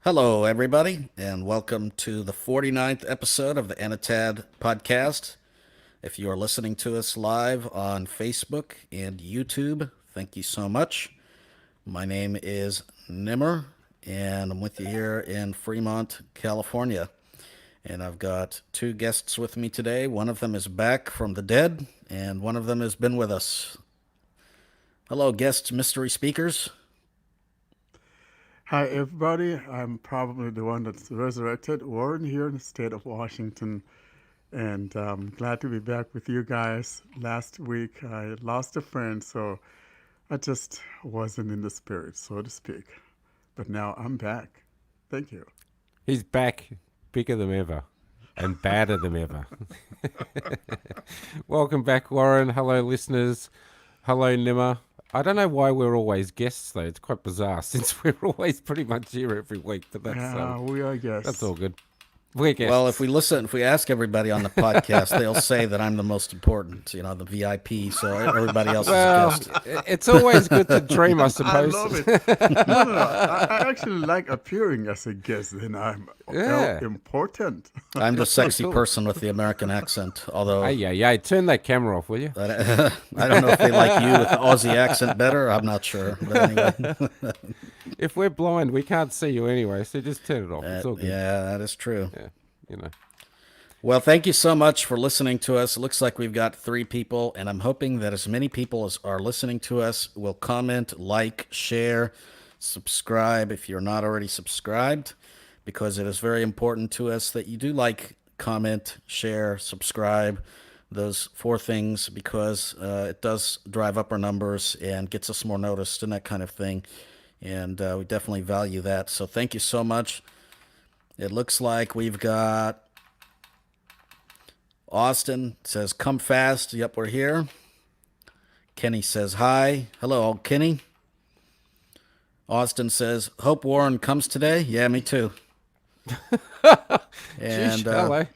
Hello, everybody, and welcome to the 49th episode of the Anatad Podcast. If you are listening to us live on Facebook and YouTube, thank you so much. My name is Nimmer, and I'm with you here in Fremont, California. And I've got two guests with me today. One of them is back from the dead, and one of them has been with us. Hello, guests, mystery speakers. Hi, everybody. I'm probably the one that's resurrected. Warren here in the state of Washington, and I'm glad to be back with you guys. Last week, I lost a friend, so I just wasn't in the spirit, so to speak. But now I'm back. Thank you. He's back, bigger than ever and badder than ever. Welcome back, Warren. Hello, listeners. Hello, Nimmer. I don't know why we're always guests, though. It's quite bizarre since we're always pretty much here every week. But We are guests. that's all good. We're guests. Well, if we ask everybody on the podcast, they'll say that I'm the most important, the VIP, so everybody else is a guest. It's always good to dream, I I suppose. love it. No. I actually like appearing as a guest, and I'm important. I'm the sexy person with the American accent, although Hey, turn that camera off, will you? I don't know if they like you with the Aussie accent better. I'm not sure. But anyway. If we're blind, we can't see you anyway, so just turn it off. It's all good. Yeah, that is true. Yeah, you know. Well, thank you so much for listening to us. It looks like we've got 3 people, and I'm hoping that as many people as are listening to us will comment, like, share, subscribe if you're not already subscribed, because it is very important to us that you do like, comment, share, subscribe, those 4 things, because it does drive up our numbers and gets us more noticed and that kind of thing. And we definitely value that. So thank you so much. It looks like we've got Austin says, come fast. Yep, we're here. Kenny says, hi. Hello, Kenny. Austin says, hope Warren comes today. Yeah, me too. And Hello.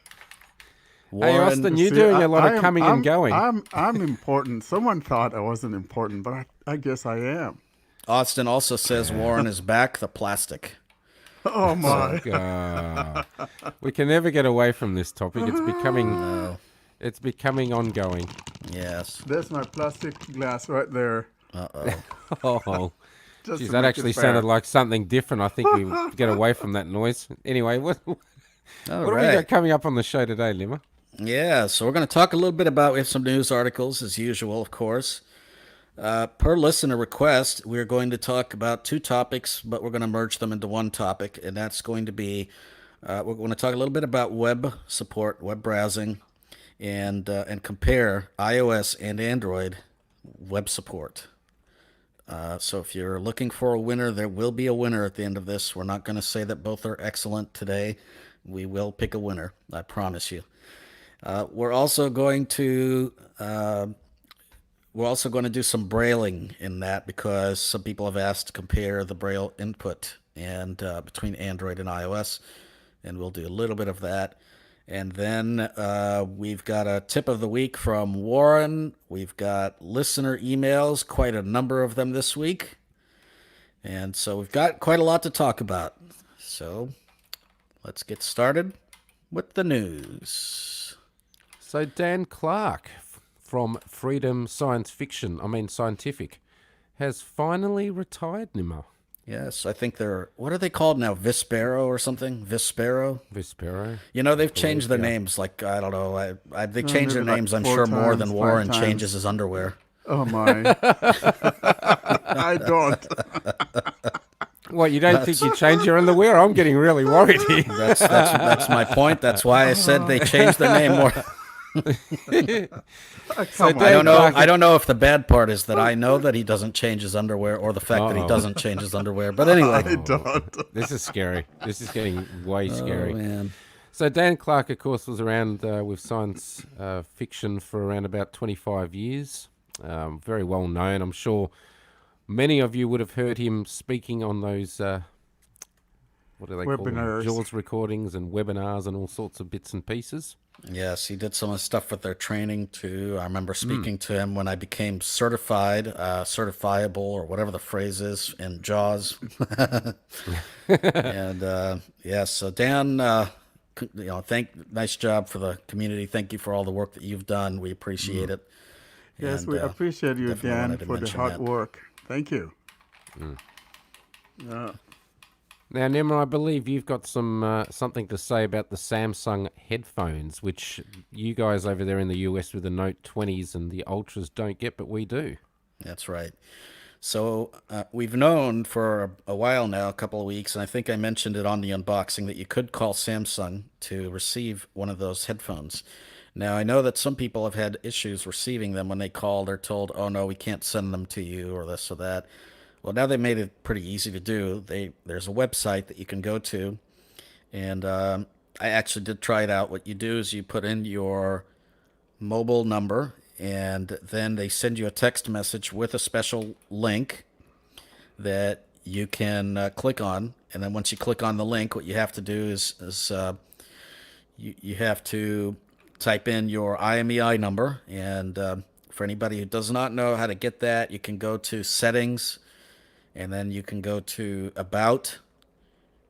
Warren, Hey, Austin, you're doing a lot of coming and going. I'm important. Someone thought I wasn't important, but I guess I am. Austin also says Warren is back, the plastic. Oh my! We can never get away from this topic. It's becoming ongoing. Yes. There's my plastic glass right there. Uh-oh. Oh, Just geez, to that make actually it fair. sounded like something different. I think we get away from that noise. Anyway, what All have we right. got coming up on the show today, Limmer? Yeah, so we're going to talk a little bit about, we have some news articles, as usual, of course. Per listener request, we're going to talk about 2 topics, but we're going to merge them into one topic, and that's going to be, we're going to talk a little bit about web support, web browsing, and compare iOS and Android web support. So if you're looking for a winner, there will be a winner at the end of this. We're not going to say that both are excellent today. We will pick a winner, I promise you. We're also going to do some brailing in that, because some people have asked to compare the braille input and between Android and iOS, and we'll do a little bit of that. And then we've got a tip of the week from Warren. We've got listener emails, quite a number of them this week. And so we've got quite a lot to talk about. So let's get started with the news. So Dan Clark from Freedom Scientific, has finally retired, Nimmer. Yes, I think they're, what are they called now? Vispero or something? Vispero? Vispero. They've changed their names. Like, I don't know. They changed their maybe names, like I'm 4 sure, more times, than 5 Warren times. changes his underwear. Oh my! I don't. What, you don't think you change your underwear? I'm getting really worried here. That's my point. That's why I said they changed their name more. Come I on. don't know. I don't know if the bad part is that I know that he doesn't change his underwear, or the fact that he doesn't change his underwear. But anyway, I don't. This is scary. This is getting way scary. oh man, So Dan Clark, of course, was around with science fiction for around about 25 years. Very well known. I'm sure many of you would have heard him speaking on those, what do they call them? Webinars. Jaws recordings and webinars and all sorts of bits and pieces. Yes, he did some of the stuff with their training too. I remember Mm. speaking to him when I became certified, certifiable, or whatever the phrase is in JAWS. And yeah, so Dan, nice job for the community. Thank you for all the work that you've done. We appreciate Mm. it, Yes, and we appreciate you, definitely Dan, wanted to for the mention hard that. work. Thank you. Mm. Yeah. Now, Nimmer, I believe you've got something to say about the Samsung headphones, which you guys over there in the US with the Note 20s and the Ultras don't get, but we do. That's right. So we've known for a while now, a couple of weeks, and I think I mentioned it on the unboxing that you could call Samsung to receive one of those headphones. Now I know that some people have had issues receiving them when they call. They're told, "Oh no, we can't send them to you," or this or that. Well, now they made it pretty easy to do. There's a website that you can go to, and I actually did try it out. What you do is you put in your mobile number, and then they send you a text message with a special link that you can click on. And then once you click on the link, what you have to do is you have to type in your IMEI number. And for anybody who does not know how to get that, you can go to settings, and then you can go to about,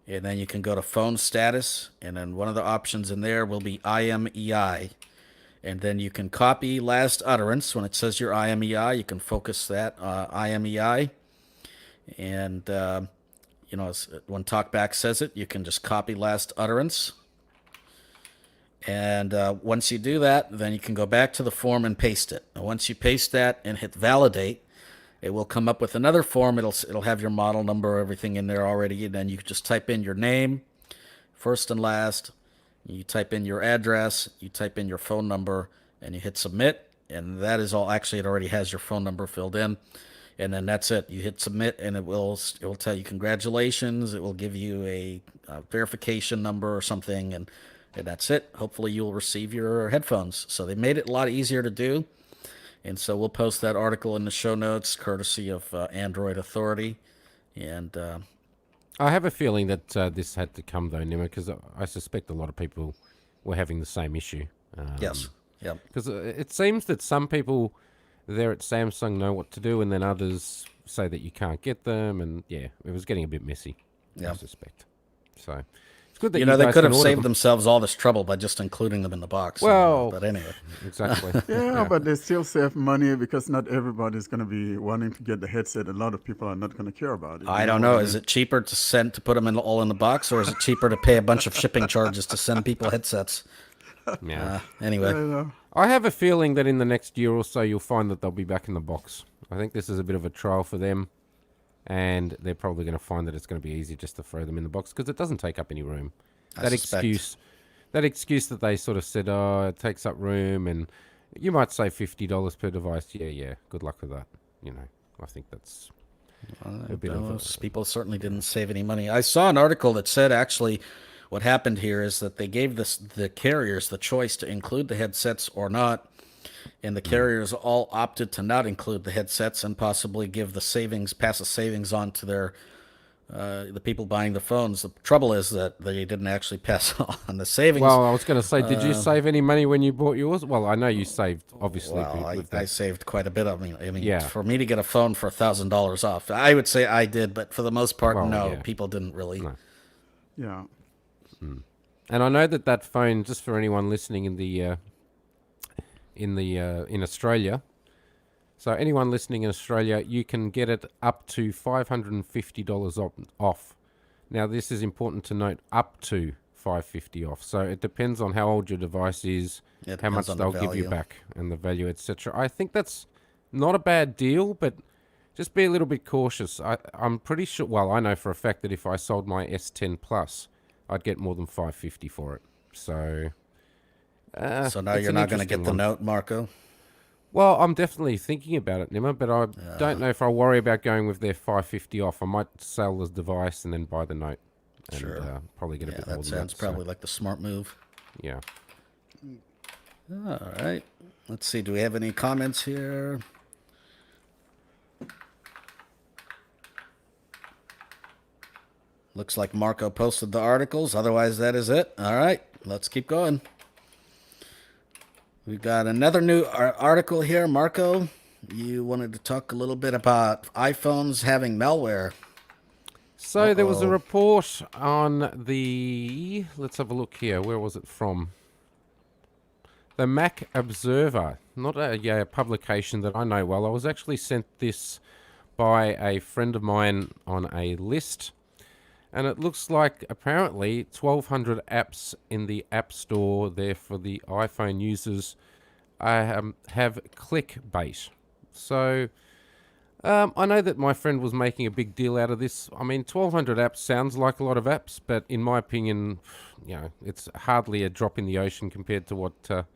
and then you can go to phone status. And then one of the options in there will be IMEI. And then you can copy last utterance. When it says your IMEI, you can focus that IMEI. And, when TalkBack says it, you can just copy last utterance. And once you do that, then you can go back to the form and paste it. And once you paste that and hit validate, it will come up with another form. It'll have your model number, everything in there already. And then you can just type in your name, first and last. You type in your address, you type in your phone number, and you hit submit. And that is all. Actually, it already has your phone number filled in. And then that's it. You hit submit, and it will tell you congratulations. It will give you a verification number or something, and that's it. Hopefully, you will receive your headphones. So they made it a lot easier to do. And so we'll post that article in the show notes, courtesy of Android Authority. And I have a feeling that this had to come, though, Nimmer, because I suspect a lot of people were having the same issue. yes, yep. Because it seems that some people there at Samsung know what to do, and then others say that you can't get them, and yeah, it was getting a bit messy, I Yeah. suspect. So it's good that You you know, they guys could can have order saved them. themselves all this trouble by just including them in the box. Well, But anyway. exactly. Yeah, but they still save money because not everybody's going to be wanting to get the headset. A lot of people are not going to care about it. I You know don't what know. I Is mean? it cheaper to put them all in the box, or is it cheaper to pay a bunch of shipping charges to send people headsets? Yeah. Anyway, You know? I have a feeling that in the next year or so, you'll find that they'll be back in the box. I think this is a bit of a trial for them, and they're probably going to find that it's going to be easy just to throw them in the box because it doesn't take up any room. I suspect. That excuse that they sort of said, oh, it takes up room, and you might save $50 per device. Yeah. Good luck with that. You know, I think that's a bit of those people certainly didn't save any money. I saw an article that said actually what happened here is that they gave the carriers the choice to include the headsets or not, and the carriers all opted to not include the headsets and possibly give pass the savings on to the people buying the phones. The trouble is that they didn't actually pass on the savings. Well, I was going to say, did you save any money when you bought yours? Well, I know you saved, obviously. Well, with I that. saved quite a bit. I mean, Yeah. for me to get a phone for $1,000 off, I would say I did, but for the most part, Well, no, yeah. people didn't really. No. Yeah. And I know that phone, just for anyone listening in Australia. So anyone listening in Australia, you can get it up to $550 off. Now, this is important to note, up to $550 off. So it depends on how old your device is, It how much depends on the they'll give you value. back, and the value, etc. I think that's not a bad deal, but just be a little bit cautious. I'm pretty sure. Well, I know for a fact that if I sold my S10 Plus, I'd get more than $550 for it. So. So now it's you're an not going to get interesting the one. note, Marco. Well, I'm definitely thinking about it, Nimmer, but I don't know if I worry about going with their $550 off. I might sell the device and then buy the note. And, Sure. probably get a Yeah, bit more that than sounds that. probably like the smart move. Yeah. All right. Let's see. Do we have any comments here? Looks like Marco posted the articles. Otherwise, that is it. All right. Let's keep going. We've got another new article here, Marco. You wanted to talk a little bit about iPhones having malware. So there was a Uh-oh. report on the. Let's have a look here. Where was it from? The Mac Observer, not a publication that I know well. I was actually sent this by a friend of mine on a list, and it looks like apparently 1,200 apps in the App Store there for the iPhone users have clickbait. So I know that my friend was making a big deal out of this. I mean, 1,200 apps sounds like a lot of apps, but in my opinion, it's hardly a drop in the ocean compared to what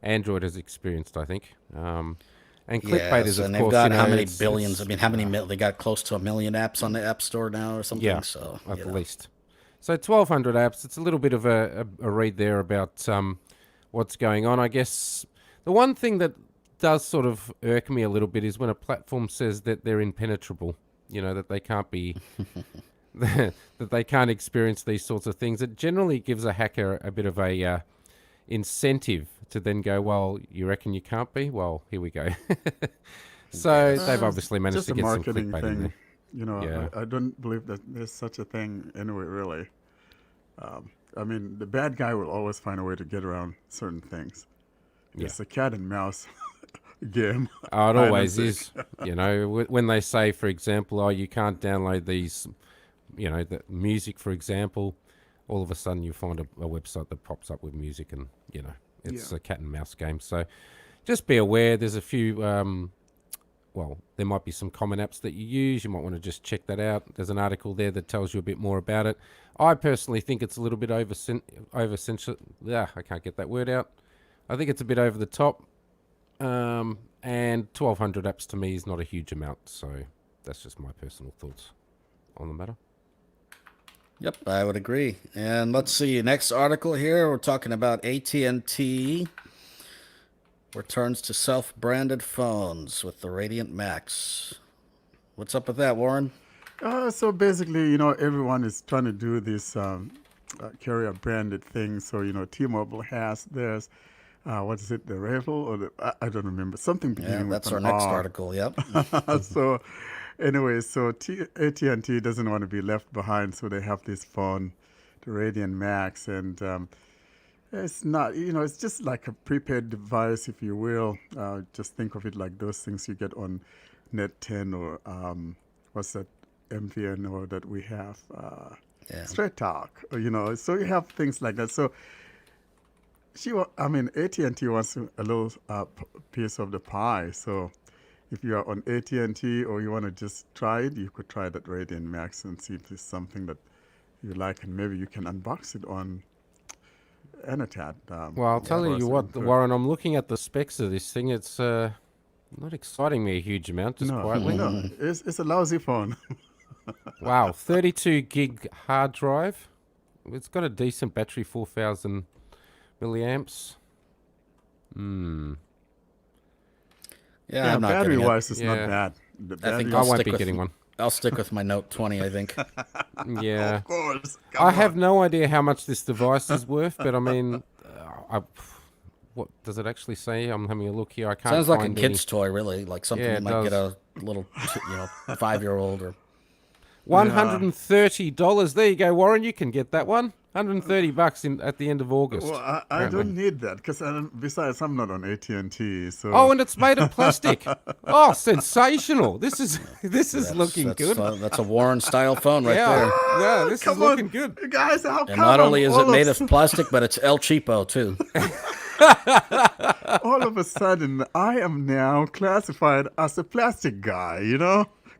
Android has experienced, I think. And clickbait is, Yes, of and they've course, got how many it's billions? I mean, how many they got close to 1 million apps on the App Store now or something. yeah, So at the least. So 1,200 apps. It's a little bit of a read there about what's going on. I guess the one thing that does sort of irk me a little bit is when a platform says that they're impenetrable. That they can't be, that they can't experience these sorts of things. It generally gives a hacker a bit of a incentive to then go, well, you reckon you can't be? Well, here we go. So they've obviously managed Just to a get some marketing clickbait in thing. there. Yeah. I don't believe that there's such a thing anyway, really. I mean, the bad guy will always find a way to get around certain things. It's a cat and mouse game. Oh, it hide and always seek. is. When they say, for example, oh, you can't download these, the music, for example, all of a sudden you find a website that pops up with music and, it's a cat and mouse game. So just be aware. There's a few, there might be some common apps that you use. You might want to just check that out. There's an article there that tells you a bit more about it. I personally think it's a little bit I can't get that word out. I think it's a bit over the top. And 1,200 apps to me is not a huge amount. So that's just my personal thoughts on the matter. Yep, I would agree. And let's see, next article here, we're talking about AT&T returns to self-branded phones with the Radiant Max. What's up with that, Warren? So basically, everyone is trying to do this carrier branded thing. So, T-Mobile has theirs. What is it? The Revel or I don't remember. Something Yeah, beginning with that's our an next R. article. Yep. So anyway, so AT&T doesn't want to be left behind, so they have this phone, the Radiant Max, and it's not, it's just like a prepaid device, if you will. Just think of it like those things you get on Net 10 or what's that MVNO that we have, Yeah. Straight Talk, so you have things like that. So AT&T wants a little piece of the pie. So if you are on AT&T or you want to just try it, you could try that Radiant Max and see if it's something that you like, and maybe you can unbox it on Anatad. Well, I'll tell you what, Warren, I'm looking at the specs of this thing. It's not exciting me a huge amount, just quietly. No, it's a lousy phone. Wow, 32 gig hard drive. It's got a decent battery, 4,000 milliamps. Yeah, I'm not battery getting it. wise, it's Yeah. not bad. The I think battery, I I'll won't stick be with getting one. I'll stick with my Note 20, I think. Yeah. of course. I have no idea how much this device is worth, but I mean, what does it actually say? I'm having a look here. I can't Sounds like a find kid's toy, really, like something Yeah, you it might get does. a little, 5-year-old or. $130. There you go, Warren. You can get that one. $130 at the end of August. Well, I apparently. don't need that because besides, I'm not on AT&T. So Oh, and it's made of plastic. Oh, sensational! This is looking that's, good. That's a Warren style phone right Yeah, there. yeah, this is come looking on, good. you guys, how And come not only is it all made of plastic, but it's El Cheapo too. all of a sudden, I am now classified as a plastic guy,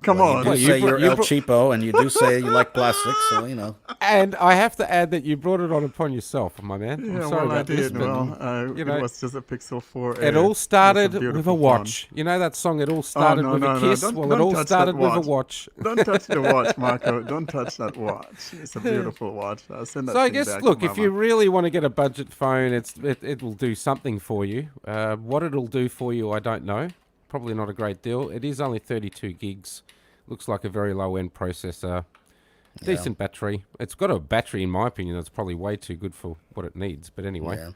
Come Well, on. you do say you're El brought- Cheapo, and you do say you like plastic, so. And I have to add that you brought it on upon yourself, my man. I'm Yeah, sorry well, I about this, did. but Well, you know, it was just a Pixel 4a. it all started It's a with a beautiful watch. You know that song, It All Started no, with no, a no. Kiss? Don't- Well, don't it all touch that started with a watch. watch. Don't touch the watch, Marco. Don't touch that watch. It's a beautiful watch. I'll send that So I thing guess, back look, to if Mama. you really want to get a budget phone, it will do something for you. What it'll do for you, I don't know. Probably not a great deal. It is only 32 gigs. Looks like a very low-end processor. Decent battery. It's got a battery, in my opinion, that's probably way too good for what it needs. But anyway. Yeah.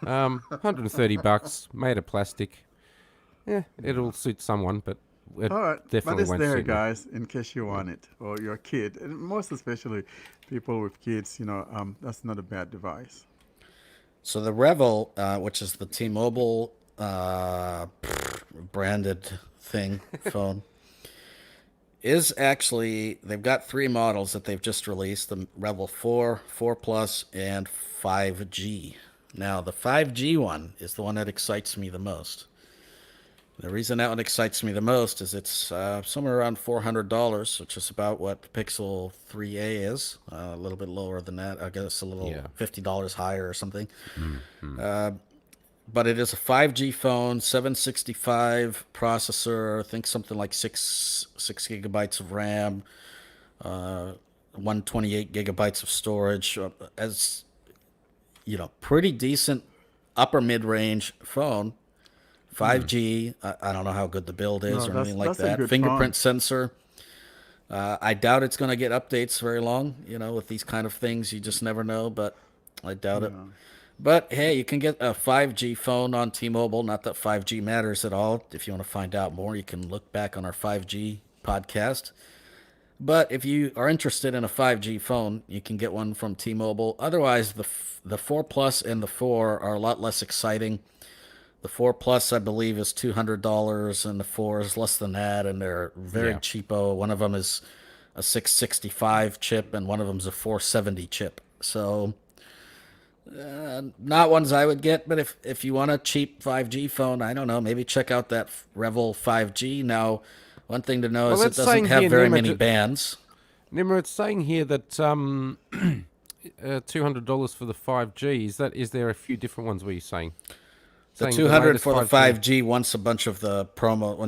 $130, made of plastic. Yeah, it'll suit someone, but it All right, but definitely it's won't there, suit me. guys, in case you want it or your kid, and most especially people with kids. That's not a bad device. So the Revel, which is the T-Mobile branded thing phone, is actually they've got three models that they've just released: the Revel 4, 4 Plus, and 5G. Now the 5G one is the one that excites me the most. The reason that one excites me the most is it's somewhere around $400, which is about what the Pixel 3a is. A little bit lower than that. I guess a little Yeah. $50 higher or something. Mm-hmm. But it is a 5G phone, 765 processor. I think something like six gigabytes of RAM, 128 gigabytes of storage. As pretty decent upper mid range phone. 5G. I don't know how good the build is No, or that's anything like that's a that. good phone. Fingerprint sensor. I doubt it's going to get updates very long. With these kind of things, you just never know. But I doubt it. Yeah. But hey, you can get a 5G phone on T-Mobile. Not that 5G matters at all. If you want to find out more, you can look back on our 5G podcast. But if you are interested in a 5G phone, you can get one from T-Mobile. Otherwise, the 4 Plus and the 4 are a lot less exciting. The 4 Plus, I believe, is $200, and the 4 is less than that, and they're very Yeah. cheapo. One of them is a 665 chip, and one of them is a 470 chip. So, not ones I would get, but if you want a cheap 5G phone, I don't know, maybe check out that Revel 5G. Now, one thing to know Well, is it it's doesn't saying have here, very many bands. Nimmer, it's saying here that $200 for the 5G. Is there a few different ones? Were you saying? The Saying 200 latest for the 5G. 5G once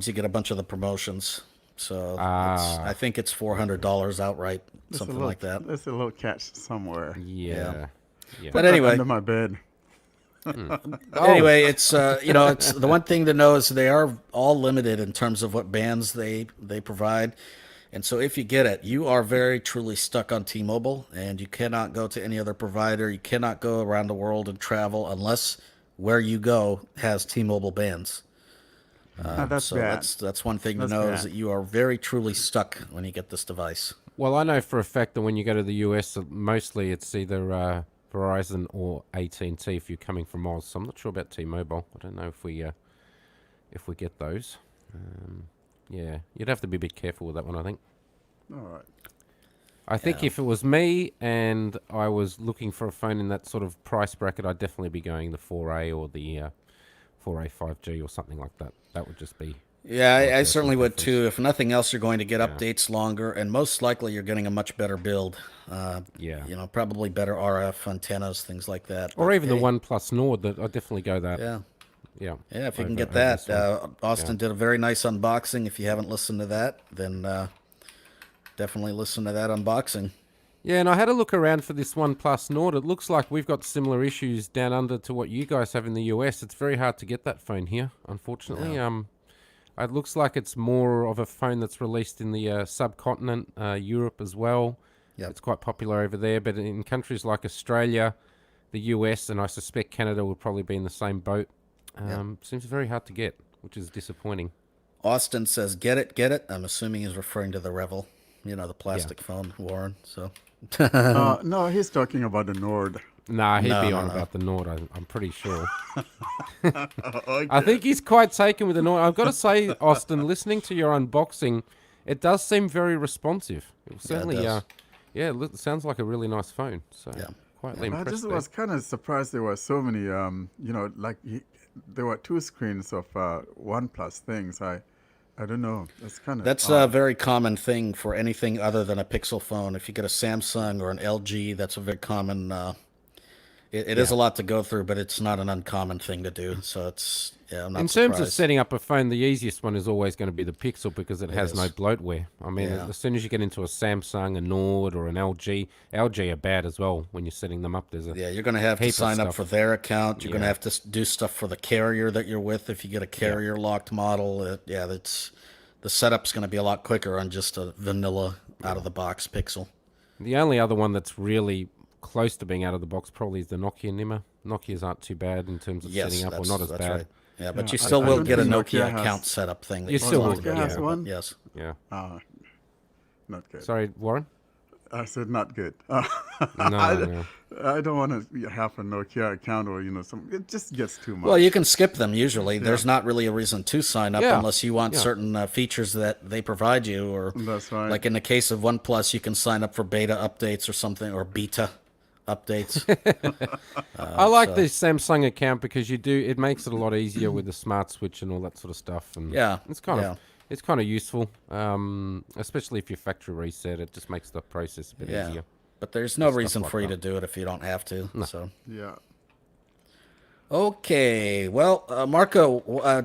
you get a bunch of the promotions. So I Ah, think it's $400 outright, There's a something little like that. there's a little catch somewhere. Yeah. yeah, yeah. But Put that anyway, under my bed. Oh, it's it's the one thing to know is they are all limited in terms of what bands they provide. And so if you get it, you are very truly stuck on T-Mobile, and you cannot go to any other provider. You cannot go around the world and travel unless where you go has T-Mobile bands. Now that's So bad. that's one thing to That's know is bad. that you are very truly stuck when you get this device. well, I know for a fact that when you go to the US, mostly it's either Verizon or AT&T if you're coming from Oz. So I'm not sure about T-Mobile. I don't know if we get those. Yeah, you'd have to be a bit careful with that one, I think. All right. I think Yeah. if it was me and I was looking for a phone in that sort of price bracket, I'd definitely be going the 4A or the 4A 5G or something like that. That would just be Yeah, my I personal certainly would preference. too. If nothing else, you're going to get Yeah, updates longer, and most likely you're getting a much better build. yeah. Probably better RF antennas, things like that. Or But even the hey, OnePlus Nord. That I'd definitely go that. yeah, Yeah, yeah. If you can over get over that, this one. Yeah. Austin did a very nice unboxing. If you haven't listened to that, then definitely listen to that unboxing. Yeah, and I had a look around for this OnePlus Nord. It looks like we've got similar issues down under to what you guys have in the US. It's very hard to get that phone here, unfortunately. Yeah. It looks like it's more of a phone that's released in the subcontinent, Europe as well. Yep. It's quite popular over there, but in countries like Australia, the US, and I suspect Canada would probably be in the same boat. Yep. Seems very hard to get, which is disappointing. Austin says, "Get it, get it." I'm assuming he's referring to the Revel, the Yeah. plastic phone, Warren. So No, he's talking about the Nord. Nah, he'd no, be no, on no. about the Nord, I'm pretty sure. Okay. I think he's quite taken with the Nord. I've got to say, Austin, listening to your unboxing, it does seem very responsive. It certainly, does. it sounds like a really nice phone. So, Yeah. quietly I impressed just there. was kind of surprised there were so many. There were two screens of OnePlus things. I don't know. That's kind of That's a odd. very common thing for anything other than a Pixel phone. If you get a Samsung or an LG, that's a very common. It is Yeah. a lot to go through, but it's not an uncommon thing to do. So I'm not In terms of surprised. setting up a phone, the easiest one is always going to be the Pixel because it has no is. bloatware. I mean, Yeah. as soon as you get into a Samsung, a Nord, or an LG are bad as well when you're setting them up. There's a Yeah, you're going to have to heap of sign up for stuff. their account. You're going to Yeah. have to do stuff for the carrier that you're with if you get a carrier locked model. That's the setup's going to be a lot quicker on just a vanilla out of the box Pixel. The only other one that's really close to being out of the box probably is the Nokia Nimmer. Nokias aren't too bad in terms of Yes, setting up, or not as that's bad. right. Yeah, but Yeah, you still I will don't get a think Nokia Nokia account has. setup thing. That You still will Nokia get, has yeah. one. Yes. Yeah. Not good. Sorry, Warren? I said not good. No, no. I don't want to have a Nokia account or it just gets too much. Well, you can skip them usually. There's not really a reason to sign up Yeah. unless you want Yeah. certain features that they provide you, or That's right. like in the case of OnePlus, you can sign up for beta updates or something, or beta updates. I like the Samsung account because it makes it a lot easier with the smart switch and all that sort of stuff. And Yeah, it's kind yeah. of it's kind of useful, especially if you factory reset. It just makes the process a bit Yeah. easier. But there's no Stuff reason like for you that. to do it if you don't have to. So Yeah. okay, well, Marco, why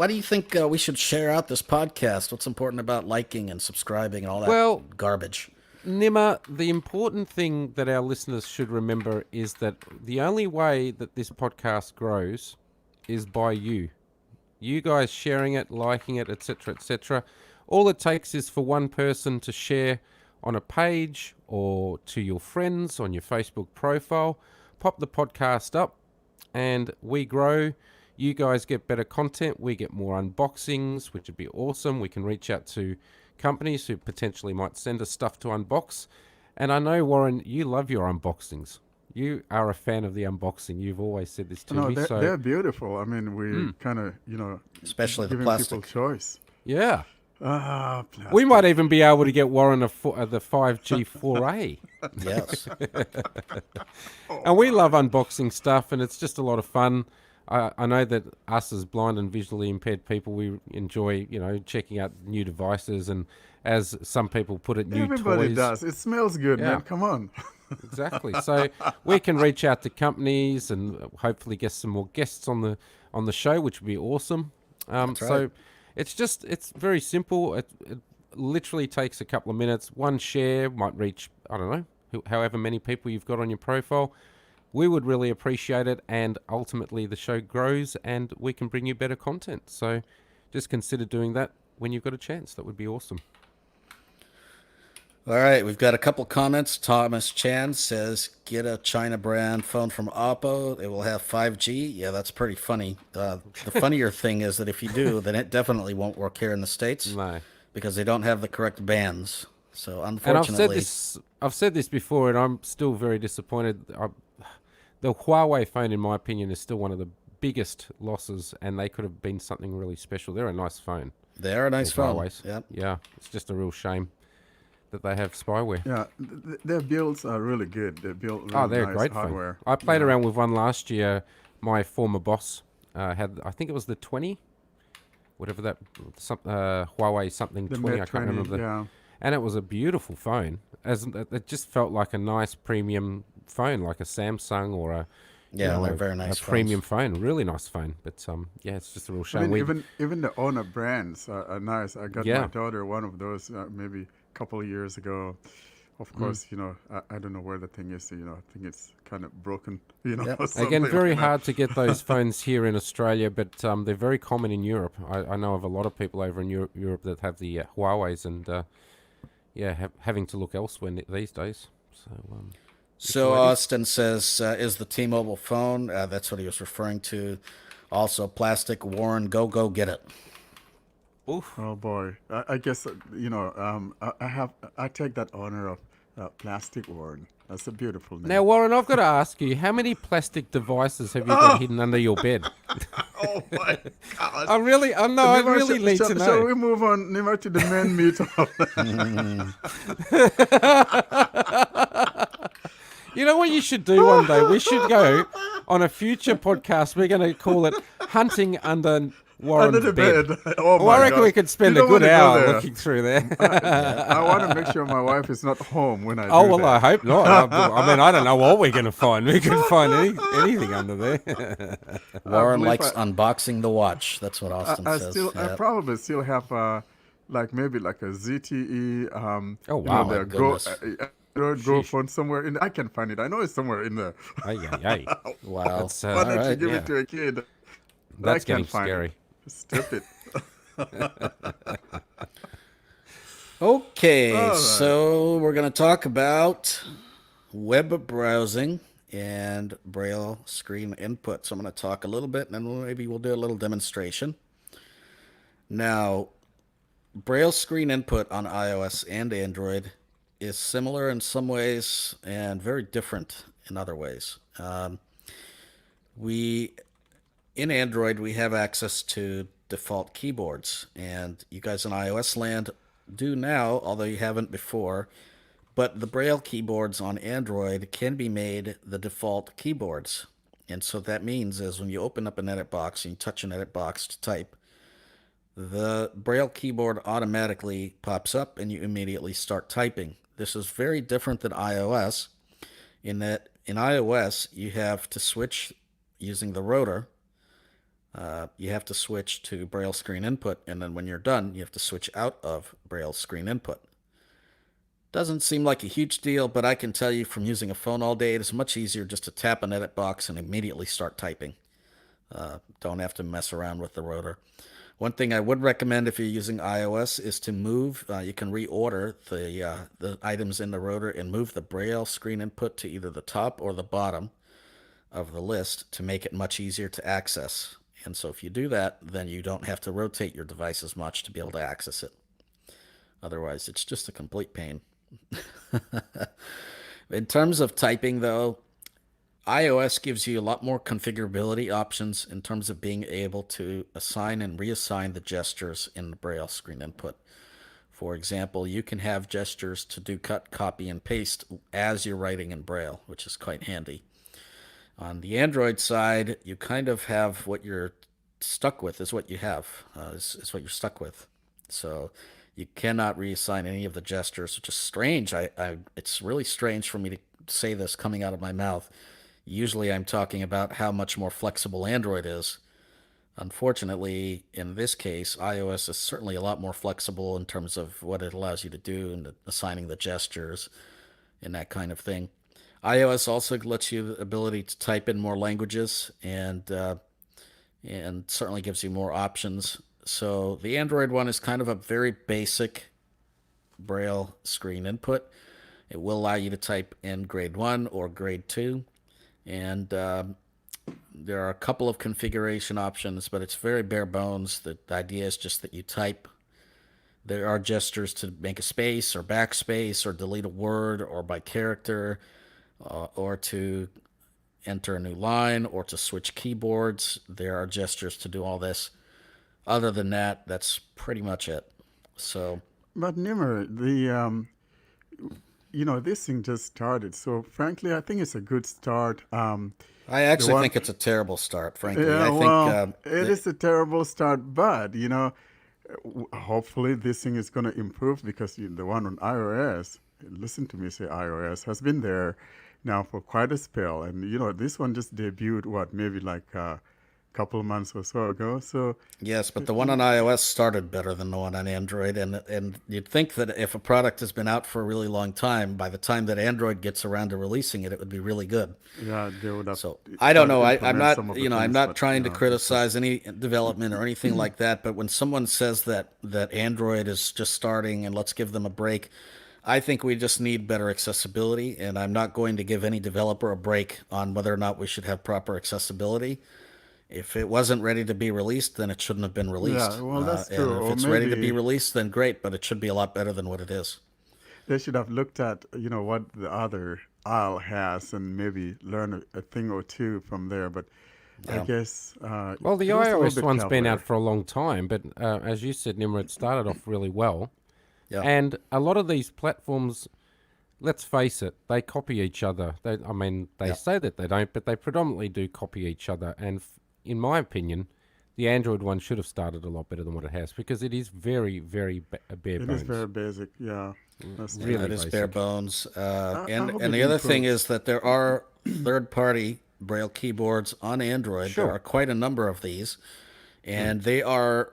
do you think we should share out this podcast? What's important about liking and subscribing and all that Well, garbage? Nimmer, the important thing that our listeners should remember is that the only way that this podcast grows is by you. You guys sharing it, liking it, etc., etc. All it takes is for one person to share on a page or to your friends on your Facebook profile, pop the podcast up, and we grow. You guys get better content. We get more unboxings, which would be awesome. We can reach out to companies who potentially might send us stuff to unbox. And I know, Warren, you love your unboxings. You are a fan of the unboxing. You've always said this to No, me. they're beautiful. I mean, we kind of, Especially the giving plastic. people choice. yeah. Plastic. We might even be able to get Warren the 5G4A. Yes. And we love unboxing stuff, and it's just a lot of fun. I know that us as blind and visually impaired people, we enjoy, checking out new devices, and as some people put it, new Everybody toys. does. It smells good, Yeah. man. Come on. Exactly. So we can reach out to companies and hopefully get some more guests on the show, which would be awesome. That's right. So it's very simple. It literally takes a couple of minutes. One share might reach, I don't know, however many people you've got on your profile. We would really appreciate it, and ultimately the show grows and we can bring you better content. So just consider doing that when you've got a chance. That would be awesome. All right, we've got a couple comments. Thomas Chan says, get a China brand phone from Oppo. It will have 5G. Yeah, that's pretty funny. The funnier thing is that if you do, then it definitely won't work here in the States No. because they don't have the correct bands. So And unfortunately, I've said this before, and I'm still very disappointed. The Huawei phone, in my opinion, is still one of the biggest losses, and they could have been something really special. They're a nice phone. they're a nice the phone. Huawei's. Yep. Yeah, it's just a real shame that they have spyware. Yeah, their builds are really good. They build really They're nice a great hardware. phone. I played around with one last year. My former boss had, I think it was the 20, whatever that, Huawei something The 20, I Mate can't 20, remember. yeah. And it was a beautiful phone. It just felt like a nice premium phone, like a Samsung or a Yeah, they're very nice a premium phone, really nice phone. But yeah, it's just a real I shame. mean, even the Honor brands are nice. I got Yeah. my daughter one of those maybe a couple of years ago. Of course, I don't know where the thing is. I think it's kind of broken. Yep. or Again, something very like that. hard to get those phones here in Australia, but they're very common in Europe. I know of a lot of people over in Europe that have the Huawei's, and having to look elsewhere these days. So Austin says, is the T-Mobile phone? That's what he was referring to. Also, plastic. Warren, go get it. Oof. Oh boy, I guess I take that honor of plastic Warren. That's a beautiful name. Now, Warren, I've got to ask you, how many plastic devices have you got hidden under your bed? Oh my God! I really Nima, need to know. Shall we move on, Nima, to the men meet? You know what you should do one day? We should go on a future podcast. We're going to call it Hunting Under Warren's Under the bed. Oh my Well, I reckon God. we could spend You a don't good wanna go hour there. looking through there. I want to make sure my wife is not home when I Oh, do well, I that. hope not. I mean, I don't know what we're going to find. We could find anything under there. Warren believe likes unboxing the watch. That's what Austin says. I Yep. probably still have maybe like a ZTE. Oh, wow. The My Go goodness. Go phone somewhere in. I can find it. I know it's somewhere in there. Ay. Wow. That's, Why all don't you right, give yeah. it to a kid? That's I getting can't find scary. It. Stupid. Okay, All right. so we're going to talk about web browsing and Braille screen input. So I'm going to talk a little bit and then maybe we'll do a little demonstration. Now, Braille screen input on iOS and Android is similar in some ways and very different in other ways. We in Android we have access to default keyboards, and you guys in iOS land do now, although you haven't before. But the Braille keyboards on Android can be made the default keyboards. And so that means is when you open up an edit box and you touch an edit box to type, the Braille keyboard automatically pops up and you immediately start typing. This is very different than iOS in that in iOS you have to switch using the rotor. You have to switch to Braille screen input, and then when you're done, you have to switch out of Braille screen input. Doesn't seem like a huge deal, but I can tell you from using a phone all day, it is much easier just to tap an edit box and immediately start typing. Don't have to mess around with the rotor. One thing I would recommend if you're using iOS is to move. You can reorder the items in the rotor and move the Braille screen input to either the top or the bottom of the list to make it much easier to access. And so if you do that, then you don't have to rotate your device as much to be able to access it. Otherwise, it's just a complete pain. In terms of typing, though, iOS gives you a lot more configurability options in terms of being able to assign and reassign the gestures in the Braille screen input. For example, you can have gestures to do cut, copy, and paste as you're writing in Braille, which is quite handy. On the Android side, you kind of have what you're stuck with is what you have, is what you're stuck with. So you cannot reassign any of the gestures, which is strange. It's really strange for me to say this coming out of my mouth. Usually I'm talking about how much more flexible Android is. Unfortunately, in this case, iOS is certainly a lot more flexible in terms of what it allows you to do and assigning the gestures and that kind of thing. iOS also lets you the ability to type in more languages and certainly gives you more options. So the Android one is kind of a very basic Braille screen input. It will allow you to type in grade 1 or grade 2. And there are a couple of configuration options, but it's very bare bones. The idea is just that you type. There are gestures to make a space or backspace or delete a word or by character or to enter a new line or to switch keyboards. There are gestures to do all this. Other than that, that's pretty much it. So, But Nimmer, this thing just started. So frankly, I think it's a good start. I The actually one, think it's a terrible start, frankly. yeah, I think well, it is a terrible start, but hopefully this thing is going to improve because the one on iOS, listen to me say iOS, has been there now for quite a spell. And, this one just debuted, maybe like a couple of months or so ago. So, yes, but the one on iOS started better than the one on Android, and you'd think that if a product has been out for a really long time, by the time that Android gets around to releasing it, it would be really good. yeah, they would have So I don't tried to know. I'm implement not, some of the I'm things, not but, trying to it's just, criticize any development or anything like that. But when someone says that Android is just starting and let's give them a break, I think we just need better accessibility. And I'm not going to give any developer a break on whether or not we should have proper accessibility. If it wasn't ready to be released, then it shouldn't have been yeah, released. well, that's And true. if Or it's ready to be maybe released, then great. But it should be a lot better than what it is. they should have looked at, what the other aisle has and maybe learn a thing or two from there. But I Yeah. guess Well, the it was a little iOS bit one's been out cleverer. for a long time, but as you said, Nimrod, started off really well. Yeah. And a lot of these platforms, let's face it, they copy each other. They Yeah. say that they don't, but they predominantly do copy each other. And in my opinion, the Android one should have started a lot better than what it has because it is very, very bare It is very bones. basic. Yeah, that's Yeah, true. Really it is bare basic. bones. I hope And it the other thing improves. is that there are third-party Braille keyboards on Android. There are Sure, quite a number of these, and they are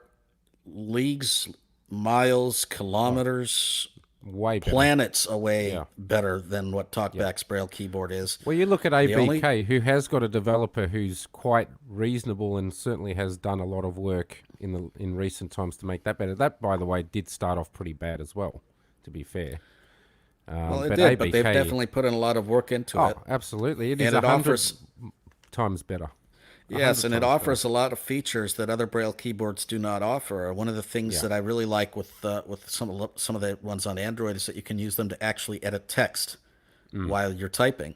leagues, miles, kilometers, way better. planets away Yeah. better than what Yeah. TalkBack's Braille keyboard is. Well, you look at The only ABK, who has got a developer who's quite reasonable and certainly has done a lot of work in recent times to make that better. That, by the way, did start off pretty bad as well, to be fair. Well, it But did, but they've ABK, definitely put in a lot of work into it. oh, absolutely, it is And it 100 offers, times better. yes, 100 and it times better. offers a lot of features that other Braille keyboards do not offer. One of the things Yeah. that I really like with some of the ones on Android is that you can use them to actually edit text while you're typing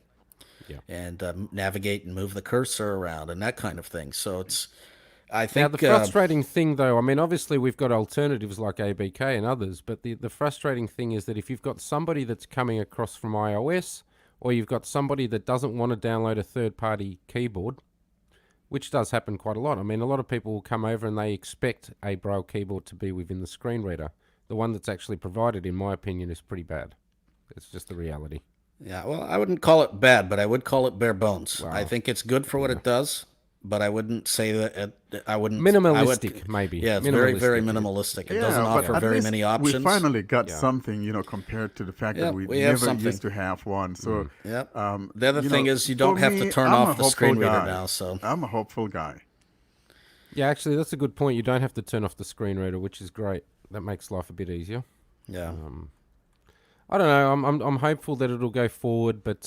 Yeah. and navigate and move the cursor around and that kind of thing. So I Now, the think, frustrating thing, though, I mean, obviously we've got alternatives like ABK and others, but the frustrating thing is that if you've got somebody that's coming across from iOS, or you've got somebody that doesn't want to download a third-party keyboard, which does happen quite a lot. I mean, a lot of people will come over and they expect a Braille keyboard to be within the screen reader. The one that's actually provided, in my opinion, is pretty bad. It's just the reality. yeah, well, I wouldn't call it bad, but I would call it bare bones. I Wow. think it's good for what it does, but I wouldn't say that I wouldn't. I would. Minimalistic, maybe. Yeah, it's very, very Minimalistic. minimalistic. It doesn't Yeah, but offer at very least many we options. finally got Yeah. something, compared to the fact Yeah, that we we have never something. used to have one. So, Yep. The other thing is you for don't have to me, turn I'm a off the hopeful screen reader guy. now. So I'm a hopeful guy. Yeah, actually, that's a good point. You don't have to turn off the screen reader, which is great. That makes life a bit easier. yeah, I don't know. I'm hopeful that it'll go forward, but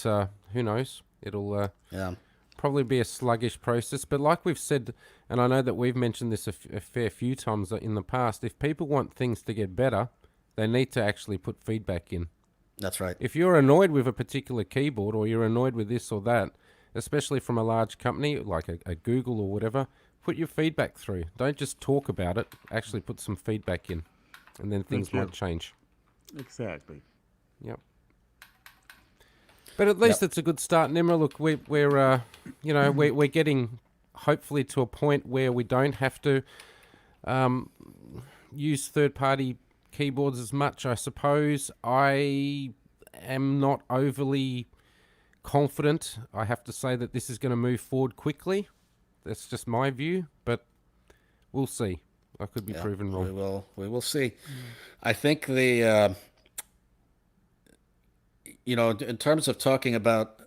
who knows? It'll yeah. probably be a sluggish process. But like we've said, and I know that we've mentioned this a fair few times in the past, if people want things to get better, they need to actually put feedback in. That's right. If you're annoyed with a particular keyboard or you're annoyed with this or that, especially from a large company like a Google or whatever, put your feedback through. Don't just talk about it. Actually put some feedback in, and then things you. might change. Exactly. Yep. But at least it's a good start, Nimra. Look, we're getting hopefully to a point where we don't have to use third-party keyboards as much. I suppose I am not overly confident. I have to say that this is going to move forward quickly. That's just my view, but we'll see. I could be Yeah, proven wrong. we will see. I think the in terms of talking about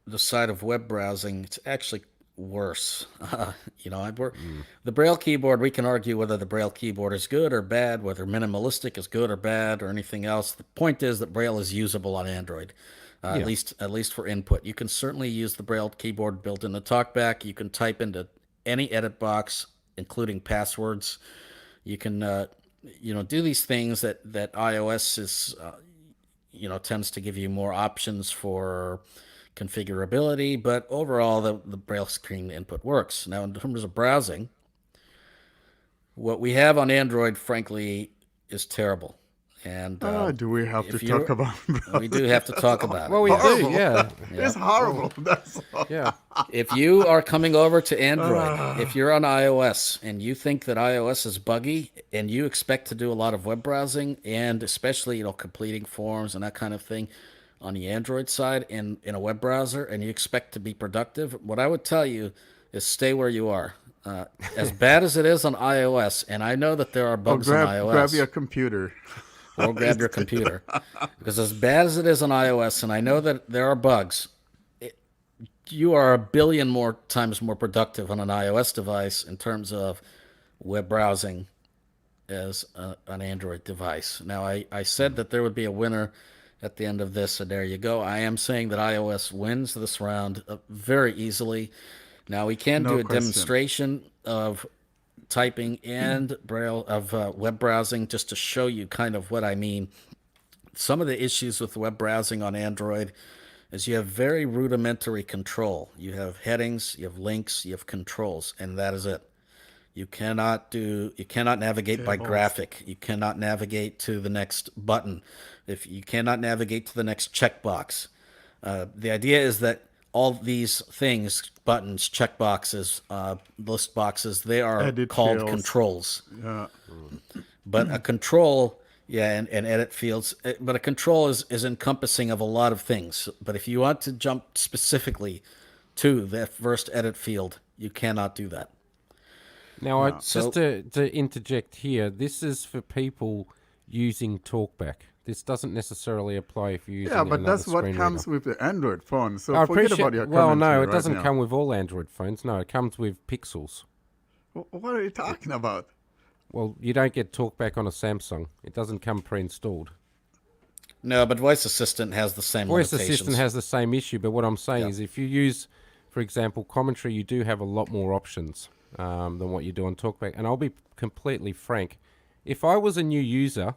the side of web browsing, it's actually worse. The Braille keyboard, we can argue whether the Braille keyboard is good or bad, whether minimalistic is good or bad, or anything else. The point is that Braille is usable on Android, Yeah. at least for input. You can certainly use the Braille keyboard built into TalkBack. You can type into any edit box, including passwords. You can do these things that iOS is tends to give you more options for configurability, but overall the Braille screen input works. Now, in terms of browsing, what we have on Android, frankly, is terrible. And Do we have to if talk you about we do have to talk about Well, it. we horrible. do, yeah. It's horrible. That's all. Yeah. If you are coming over to Android, if you're on iOS and you think that iOS is buggy and you expect to do a lot of web browsing and especially, completing forms and that kind of thing on the Android side in a web browser and you expect to be productive, what I would tell you is stay where you are. As bad as it is on iOS, and I know that there are bugs on iOS. Grab your computer. Or grab your computer. Because as bad as it is on iOS, and I know that there are bugs, you are a billion more times more productive on an iOS device in terms of web browsing as an Android device. Now, I said that there would be a winner at the end of this, and there you go. I am saying that iOS wins this round very easily. Now, we can do a demonstration of typing and Braille of web browsing just to show you kind of what I mean. Some of the issues with web browsing on Android is you have very rudimentary control. You have headings, you have links, you have controls, and that is it. You cannot navigate by graphic. You cannot navigate to the next button. If you cannot navigate to the next checkbox. The idea is that all these things, buttons, checkboxes, list boxes, they are Edit called fields. controls. Yeah. But a control, and edit fields, but a control is encompassing of a lot of things. But if you want to jump specifically to that first edit field, you cannot do that. Now, So- just to interject here, this is for people using TalkBack. This doesn't necessarily apply if you're using Yeah, but another that's what screen comes reader. with the Android phone. So I forget appreciate. about your Well, no, commentary it doesn't right come with all Android phones. No, it comes with Pixels. now. What are you talking about? Well, you don't get TalkBack on a Samsung. It doesn't come pre-installed. No, but voice assistant has the same Voice assistant limitations. has the same issue, but what I'm saying Yep. is if you use, for example, commentary, you do have a lot more options than what you do on TalkBack. And I'll be completely frank. If I was a new user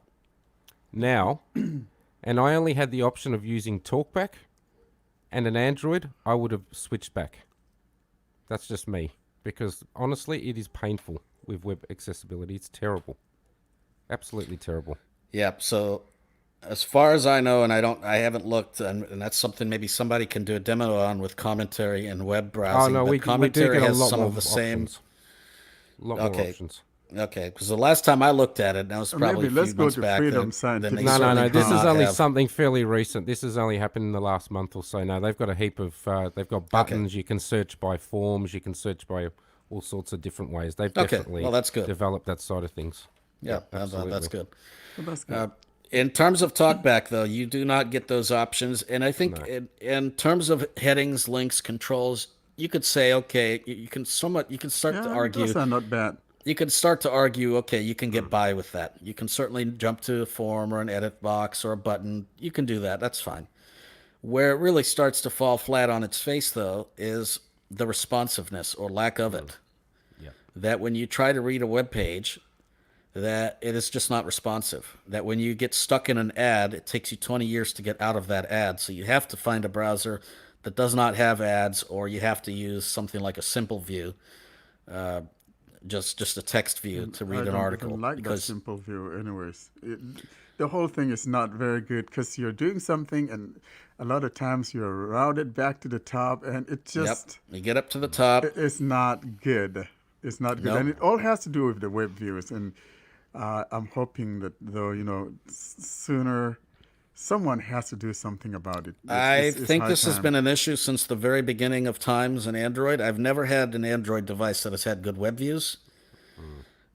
now and I only had the option of using TalkBack and an Android, I would have switched back. That's just me. Because honestly, it is painful with web accessibility. It's terrible. Absolutely terrible. Yep. So as far as I know, and I haven't looked, and that's something maybe somebody can do a demo on with commentary and web Oh, browsing. no, But we do commentary get a has lot some more of the same. options. A lot more Okay, options. okay. Because the last time I looked at it, that was Or probably maybe a let's few go months to back. Freedom Then they Scientific. No, certainly This did is not only have. something fairly recent. This has only happened in the last month or so. No, they've got a heap of. They've got Okay. buttons. You can search by forms. You can search by all sorts of different ways. They've Okay. definitely Well, that's good. developed that side of things. Yeah, Yeah, that's absolutely. good. Well, that's good. Uh, in terms of talkback, though, you do not get those options. And I think No. in terms of headings, links, controls, you could say, okay, you can somewhat, you can start to Yeah, argue. those are not bad. You can start to argue, okay, you can get by with that. You can certainly jump to a form or an edit box or a button. You can do that. That's fine. Where it really starts to fall flat on its face, though, is the responsiveness or lack of it. Yeah. That when you try to read a web page, that it is just not responsive. That when you get stuck in an ad, it takes you 20 years to get out of that ad. So you have to find a browser that does not have ads, or you have to use something like a simple view, just a text view to I read an don't even article. like that Because simple view, anyways. The whole thing is not very good because you're doing something, and a lot of times you're routed back to the top, and it yep, just you get up to the top. it's not good. It's not good, Nope. and it all has to do with the web views. And I'm hoping that though, sooner someone has to do something about it. I It's think high this has time. been an issue since the very beginning of times in Android. I've never had an Android device that has had good web views.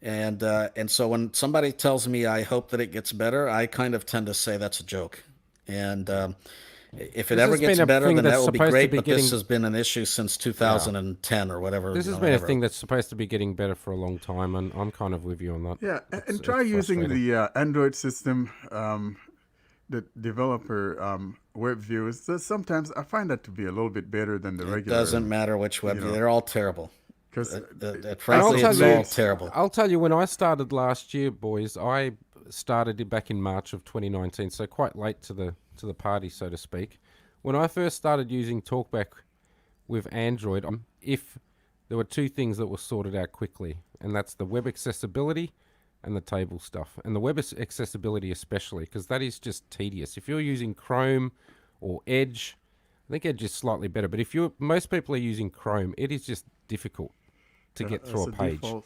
And so when somebody tells me I hope that it gets better, I kind of tend to say that's a joke. And if it This ever has gets been a better, thing then that's that will be supposed to great. be But this getting. has been an issue since Yeah. 2010 or whatever. This has been a thing that's supposed to be getting better for a long time, and I'm kind of with you on that. Yeah, and try It's using frustrating. the Android system, the developer web views. Sometimes I find that to be a little bit better than the It regular. doesn't matter which web you view; know, they're all terrible. because And Frankly, it's all terrible. I'll tell you, when I started last year, boys, I started it back in March of 2019, so quite late to the party, so to speak. When I first started using TalkBack with Android, if there were two things that were sorted out quickly, and that's the web accessibility and the table stuff, and the web accessibility especially, because that is just tedious. If you're using Chrome or Edge, I think Edge is slightly better, but if you're most people are using Chrome, it is just difficult to get through as a page. default.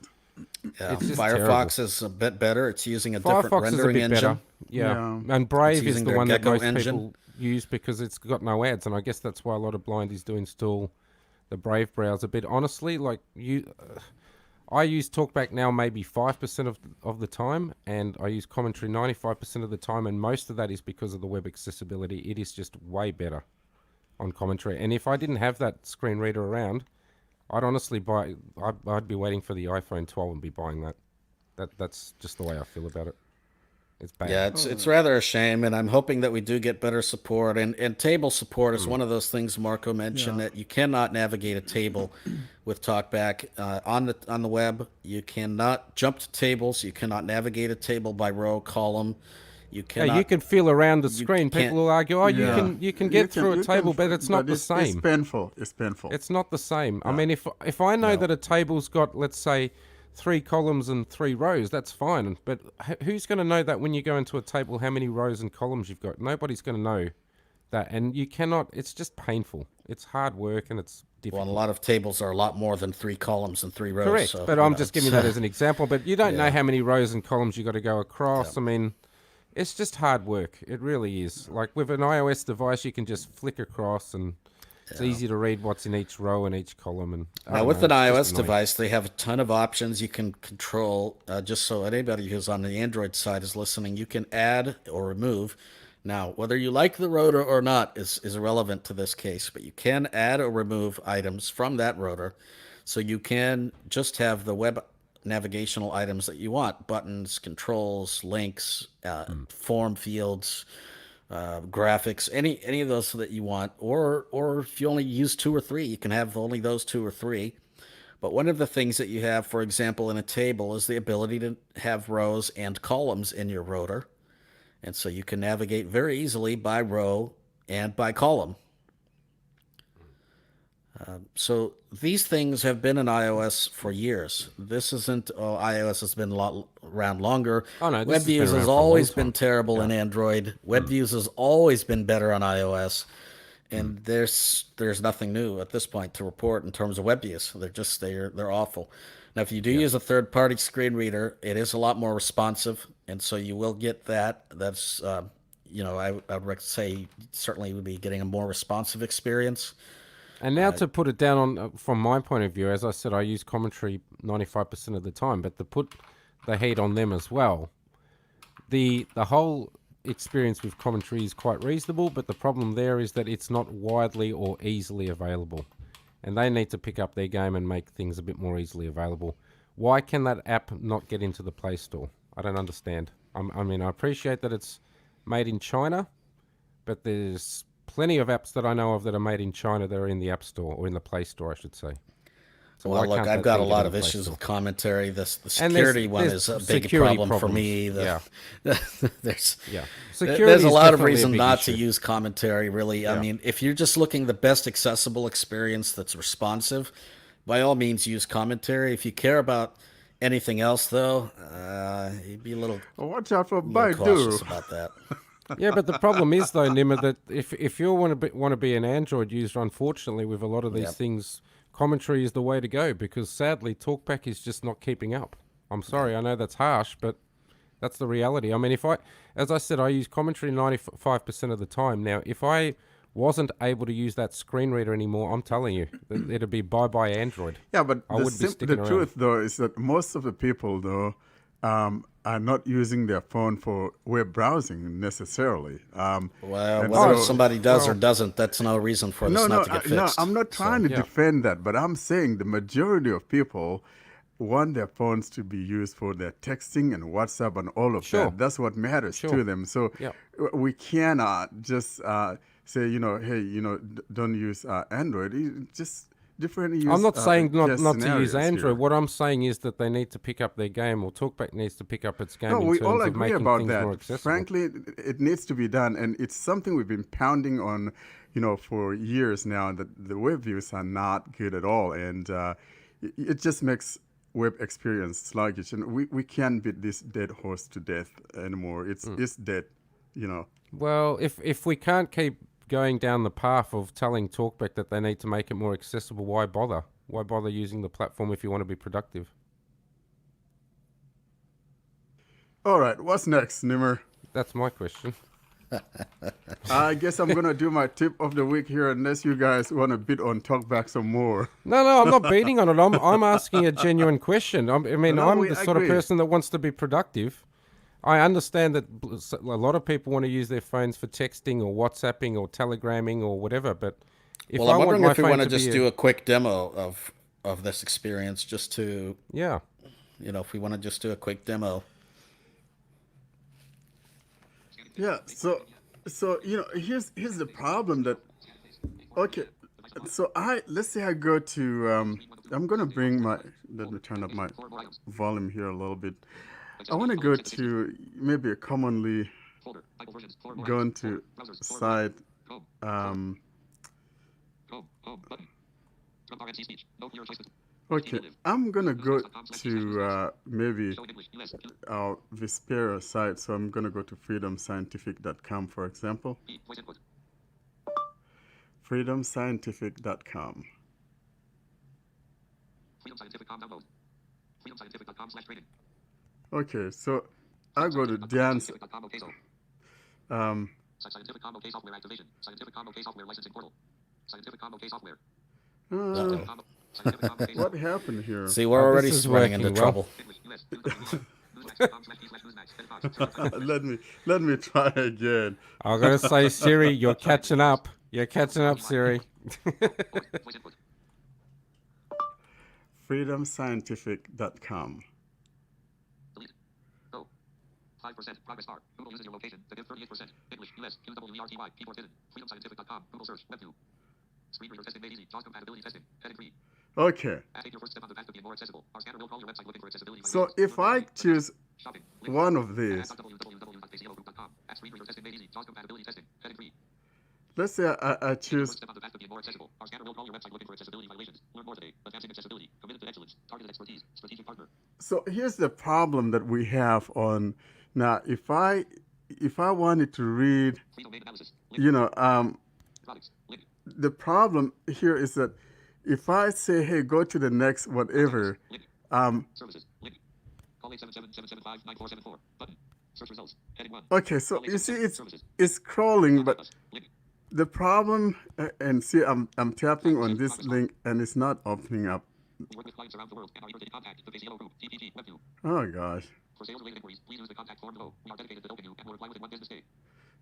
Yeah, It's just Firefox is a bit better. It's using a different Firefox is a rendering bit engine. better, yeah. Yeah. And Brave is using the their one that Gecko most engine. people use because it's got no ads, and I guess that's why a lot of blindies do install the Brave browser. But honestly, like I use TalkBack now maybe 5% of the time, and I use commentary 95% of the time, and most of that is because of the web accessibility. It is just way better on commentary. And if I didn't have that screen reader around, I'd honestly buy. I'd be waiting for the iPhone 12 and be buying that. That's just the way I feel about it. It's bad. Yeah, it's rather a shame, and I'm hoping that we do get better support. And table support is one of those things Marco mentioned Yeah. that you cannot navigate a table with TalkBack on the web. You cannot jump to tables. You cannot navigate a table by row, column. You Yeah, cannot. you can feel around the screen. can't- People will argue, "Oh, Yeah. you can get through a table, but it's not the It's same. painful. It's painful. It's not the same. I mean, if I know that a table's got, let's say, 3 columns and 3 rows, that's fine. But who's going to know that when you go into a table, how many rows and columns you've got? Nobody's going to know that, and you cannot. It's just painful. It's hard work, and it's Well, difficult. and a lot of tables are a lot more than 3 columns and 3 rows. Correct, So, but I'm just giving that as an example. But you don't know Yeah. how many rows and columns you got to go across. I mean, it's just hard work. It really is. Like with an iOS device, you can just flick across, and it's easy to read what's in each row and each column. And I Now, don't with know, an it's iOS just annoying. device, they have a ton of options you can control. Just so anybody who's on the Android side is listening, you can add or remove. Now, whether you like the rotor or not is irrelevant to this case, but you can add or remove items from that rotor. So you can just have the web navigational items that you want: buttons, controls, links, form fields, graphics, any of those that you want, or if you only use two or three, you can have only those two or three. But one of the things that you have, for example, in a table is the ability to have rows and columns in your rotor. And so you can navigate very easily by row and by column. So these things have been in iOS for years. This isn't, oh, iOS has been around longer. Oh no, this has been WebViews has around for a long always been time. terrible in Yeah. Android. WebViews has always been better on iOS. And there's nothing new at this point to report in terms of WebViews. They're awful. Now, if you do use a third-party screen reader, it is a lot more responsive, and so you will get that. That's I would say certainly would be getting a more responsive experience. And now to put it down on from my point of view, as I said, I use commentary 95% of the time, but to put the heat on them as well, the whole experience with commentary is quite reasonable, but the problem there is that it's not widely or easily available. And they need to pick up their game and make things a bit more easily available. Why can that app not get into the Play Store? I don't understand. I mean, I appreciate that it's made in China, but there's plenty of apps that I know of that are made in China that are in the App Store, or in the Play Store, I should say. So Well, why look, can't I've that got a thing get lot in of the Play issues Store? with commentary. The And security one there's is a big security problem for problems. me. Yeah. There's Security there's a is lot of definitely a reason big not issue. to use commentary, really. I Yeah. mean, if you're just looking the best accessible experience that's responsive, by all means use commentary. If you care about anything else, though, you'd be Watch out for little cautious Baidu. about that. Yeah, but the problem is though, Nimmer, that if you want to be an Android user, unfortunately, with a lot of these Yep. things, commentary is the way to go, because sadly, TalkBack is just not keeping up. I'm sorry, I know that's harsh, but that's the reality. I mean, as I said, I use commentary 95% of the time. Now, if I wasn't able to use that screen reader anymore, I'm telling you, it'd be bye-bye Android. Yeah, but I wouldn't be the sticking around. truth, though, is that most of the people, though, are not using their phone for web browsing necessarily. Well, And whether so- somebody does or well- doesn't, that's no reason for this not to get no, fixed. I'm not trying to yeah. defend that, but I'm saying the majority of people want their phones to be used for their texting and WhatsApp and all of Sure. that. That's what matters Sure. to them. So Yeah. we cannot just say, hey, don't use Android. Just different use. I'm not saying not to use scenarios Android. here. What I'm saying is that they need to pick up their game, or TalkBack needs to pick up its game No, in we terms all of agree making about things more that. accessible. Frankly, it needs to be done, and it's something we've been pounding on, for years now. That the web views are not good at all, and it just makes web experience sluggish. And we can't beat this dead horse to death anymore. It's dead, Well, if we can't keep going down the path of telling TalkBack that they need to make it more accessible, why bother? Why bother using the platform if you want to be productive? All right, what's next, Nimmer? That's my question. I guess I'm gonna do my tip of the week here, unless you guys want to bid on Talkback some more. No, I'm not beating on it. I'm asking a genuine question. I'm we the sort of agree. person that wants to be productive. I understand that a lot of people want to use their phones for texting or WhatsApping or telegramming or whatever, but if Well, I'm I want wondering my if we phone want to to just be do a quick demo of this experience, just to, yeah. if we want to just do a quick demo. Yeah. So here's the problem that. Okay. So let's say I go to I'm gonna bring let me turn up my volume here a little bit. I want to go to maybe a commonly gone to site. Okay, I'm gonna go to maybe our Vispera site. So I'm gonna go to freedomscientific.com, for example. freedomscientific.com. Okay, so I go to Dan's. Scientific combo K software activation. Scientific combo K software licensing portal. Scientific combo K software. Scientific combo K What happened here? See, we're Oh, already this is running into working well. trouble. Let me try again. I'm gonna say, Siri, you're catching up. You're catching up, Siri. freedomscientific.com. 5%. Progress bar. Google uses your location to give 38%. English, US, QWERTY, keyboard hidden. Freedomscientific.com. Google search. Web view. Screen reader testing made easy. JAWS compatibility testing. Heading 3. Okay. Take your first step on the path to being more accessible. Our scanner will call your website looking for accessibility. So if I choose one of these, www.pacelo.com. At screen reader testing made easy. JAWS compatibility testing. Heading 3. let's say I Take your choose, first step on the path to being more accessible. Our scanner will call your website looking for accessibility violations. Learn more today. Advancing accessibility. Committed to excellence. Targeted expertise. Strategic partner. so here's the problem that we have on, now if I wanted to read, Free domain analysis. Link. you know, Products. Link. the problem here is that if I say, hey, go to the next whatever, Link. Services. Link. Call 877-775-9474. Button. Search results. Heading 1. okay, so Call you see 877 it's services. it's crawling, but Us. Link. the problem, and see I'm tapping on this link and it's not opening up. We work with clients around the world and are eager to contact the Pacelo Group. TPG. Web view. Oh gosh. For sales related inquiries, please use the contact form below. We are dedicated to helping you and will reply within 1 business day.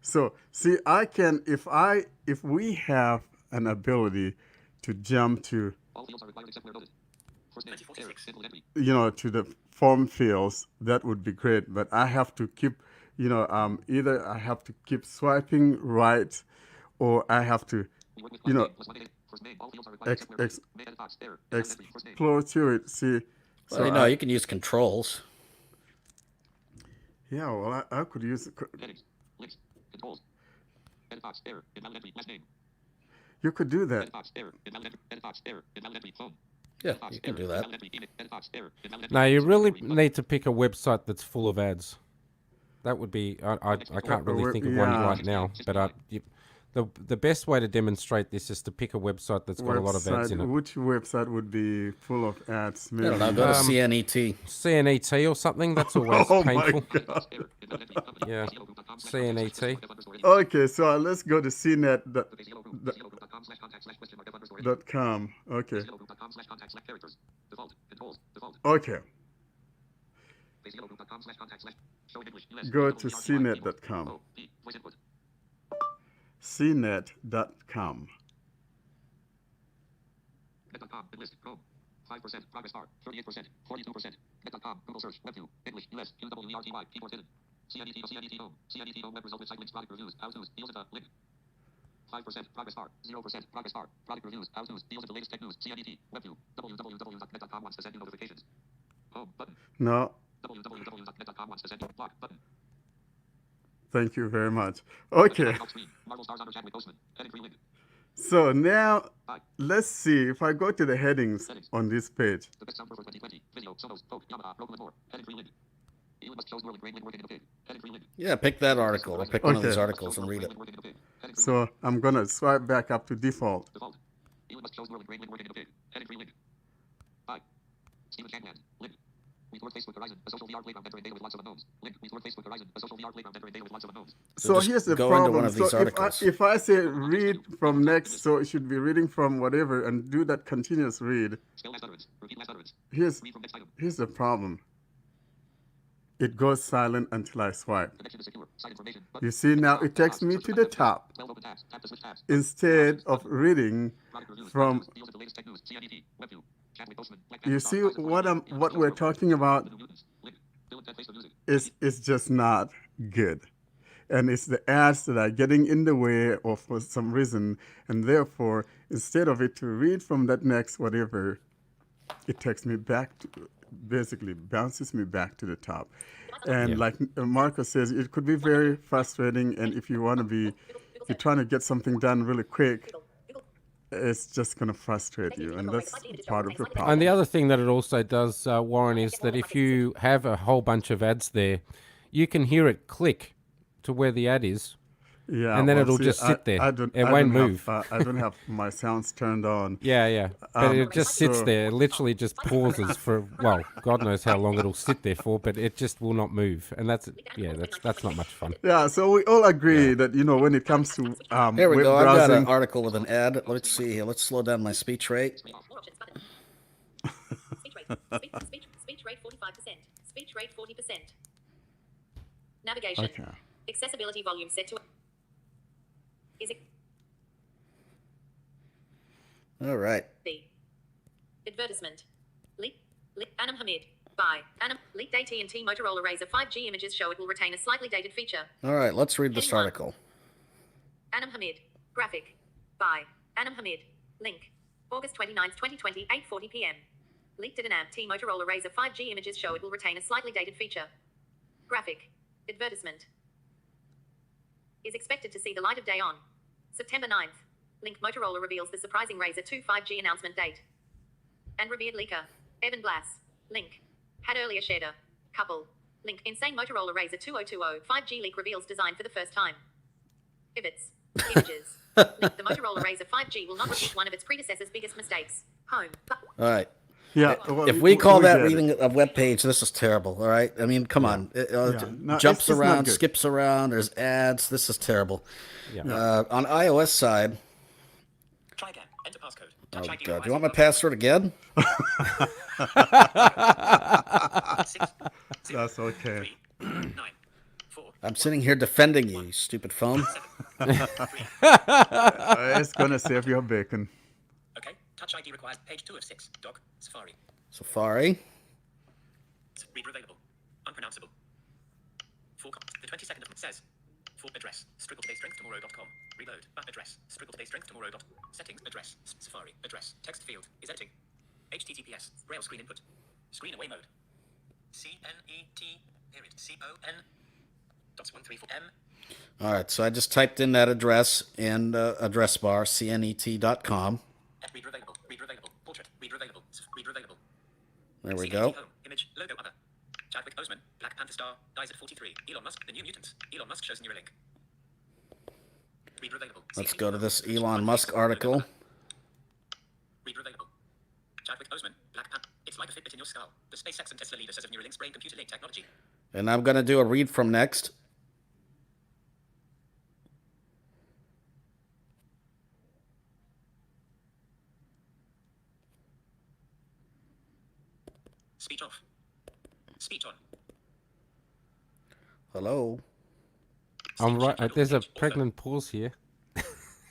So see, I can, if we have an ability to jump to, All fields are required except where noted. First name. Error. Simple entry. to the form fields, that would be great. But I have to keep, either I have to keep swiping right, or I have to, We work with you client know, name plus 1 First name. All fields are required except where noted. Main edit box. Error. Invalid entry. First name. explore through it. See, Well, so you know, you can use controls. yeah, well, I could use, Headings. Links. Controls. Edit box. Error. Invalid entry. Last name. you could do that. Edit box. Error. Invalid entry. Edit box. Error. Invalid entry. Phone. Yeah, Edit box. you can Error. do that. Invalid entry. Email. Edit box. Error. Invalid entry. No, you really Button. need to pick a website that's full of ads. That would be. I can't really think of one Yeah. right now, but the best way to demonstrate this is to pick a website that's got a lot of ads in it. Which website would be full of ads? I don't know. Go to CNET. CNET or something. That's always Oh my painful. God. Error. Invalid entry. Company. Yeah. PaceloGroup.com. CNET. Okay, so let's go to cnet.com. PaceloGroup.com/contact/question-mark-F_. Okay. PaceloGroup.com/contact/characters. Default. Controls. Default. Okay. PaceloGroup.com/contact/show in English. US. Go to WRTY keyboard. cnet.com. O, P, voice input. cnet.com. Net.com. List. Chrome. 5%. Progress bar. 38%. 42%. Net.com. Google search. Web view. English. US. QWERTY. Keyboard hidden. CNET home. CNET home web result with site links. Product reviews. How-tos. Deals at the link. 5%. Progress bar. 0%. Progress bar. Product reviews. How-tos. Deals at the latest tech news. CNET. Web view. www.net.com wants to send you notifications. Home. Button. No, www.net.com wants to send you block. Button. thank you very much. Okay, Top screen. Marvel stars honor Chadwick Boseman. Heading 3 link. so now Hi. let's see if I go to the headings Headings. on this page. The best sound for 2020. Video. Sonos. Folk. Yamaha. Roku and more. Heading 3 link. Elon Musk shows Neuralink brain link working in a pig. Heading 3 link. Yeah, pick that article or pick one of these Okay. articles and read it. Working in a pig. Heading 3 So I'm gonna swipe back up to default. Default. Elon Musk shows Neuralink brain link working in a pig. Heading 3 link. Hi. Stephen Shanahan. Link. We thwart Facebook Horizon, a social VR playground entering data with lots of unknowns. Link. We thwart Facebook Horizon, a social VR playground entering data with lots of unknowns. So just here's the go into problem. one of these So articles. if I say read from next, so it should be reading from whatever and do that continuous read. Spell last utterance. Repeat last utterance. Here's Read from next item. here's the problem. It goes silent until I swipe. Connection is secure. Site information. Button. You see now it takes me to the top 12 open tabs. Tap to switch tabs. instead of reading Product reviews. from. News. Deals at the latest tech news. CNET. Web view. Chadwick Boseman. Black You Panther. see Stars. what we're talking about The New Mutants. Link. Bill and Ted Face the Music. is just not good. And it's the ads that are getting in the way or for some reason. And therefore, instead of it to read from that next whatever, it takes me back to, basically bounces me back to the top. And like Marco says, it could be very frustrating. And if you want to be, if you're trying to get something done really quick, it's just going to frustrate you. And that's part of the problem. And the other thing that it also does, Warren, is that if you have a whole bunch of ads there, you can hear it click to where the ad is. Yeah, and then well, it'll see, just sit there. It won't move. I don't have my sounds turned on. Yeah. But it just sits so- there. It literally just pauses for, well, God knows how long it'll sit there for, but it just will not move. And that's not much fun. Yeah, so we all agree that, when it comes to Here we web go. I've got browsing, an article with an ad. Let's see here. Let's slow down my speech rate. More options button. Speech rate 45%. Speech rate 40%. Navigation. Okay. Accessibility volume set to. Is it All right. B? Advertisement. Anam Hamid. Buy. Leaked AT&T Motorola Razr 5G images show it will retain a slightly dated feature. All right, let's read this Heading one. article. Anam Hamid. Graphic. By Anam Hamid. Link. August 29th, 2020, 8:40 p.m. Leaked at T Motorola Razr 5G images show it will retain a slightly dated feature. Graphic. Advertisement. Is expected to see the light of day on September 9th. Link. Motorola reveals the surprising Razr 2 5G announcement date. And revered leaker. Evan Blass. Link. Had earlier shared a couple. Link. Insane Motorola Razr 2020 5G leak reveals design for the first time. Images. Link. The Motorola Razr 5G will not repeat one of its predecessor's biggest mistakes. Home. All right. Yeah. well, If we call that get it. reading a web page, this is terrible. All right. I mean, come on. It No, jumps it's not around, good. skips around. There's ads. This is terrible. Yeah. On iOS side, Try again. Enter passcode. oh Touch ID god, do you want requires my password again? 6, That's okay. 9, 4, I'm sitting here defending you, you stupid phone. 3. It's gonna save your bacon. Okay. Touch ID requires page 2 of 6. Doc. Safari. Safari. Reader available. Unpronounceable. The 22nd of says. Full address. struggletoday.strengthtomorrow.com. Reload. Address. struggletoday.strengthtomorrow.com. Settings. Address. Safari. Address. Text field. Is editing. HTTPS. Braille screen input. Screen away mode. CNET. Period. CON. Dots 134 M. All right, so I just typed in that address in the address bar, cnet.com. Reader available. Reader available. Portrait. Reader available. Reader available. There we CNET go. home. Image. Logo other. Chadwick Boseman. Black Panther star. Dies at 43. Elon Musk. The New Mutants. Elon Musk shows Neuralink. Reader available. Let's CNET go to home. this Image, Elon one Musk piece. Logo article. other. Reader available. Chadwick Boseman. Black Panther. It's like a Fitbit in your skull. The SpaceX and Tesla leader says of Neuralink's brain computer link technology. And I'm going to do a read from next. Speech off. Speech on. Hello. I'm right. There's a pregnant pause here.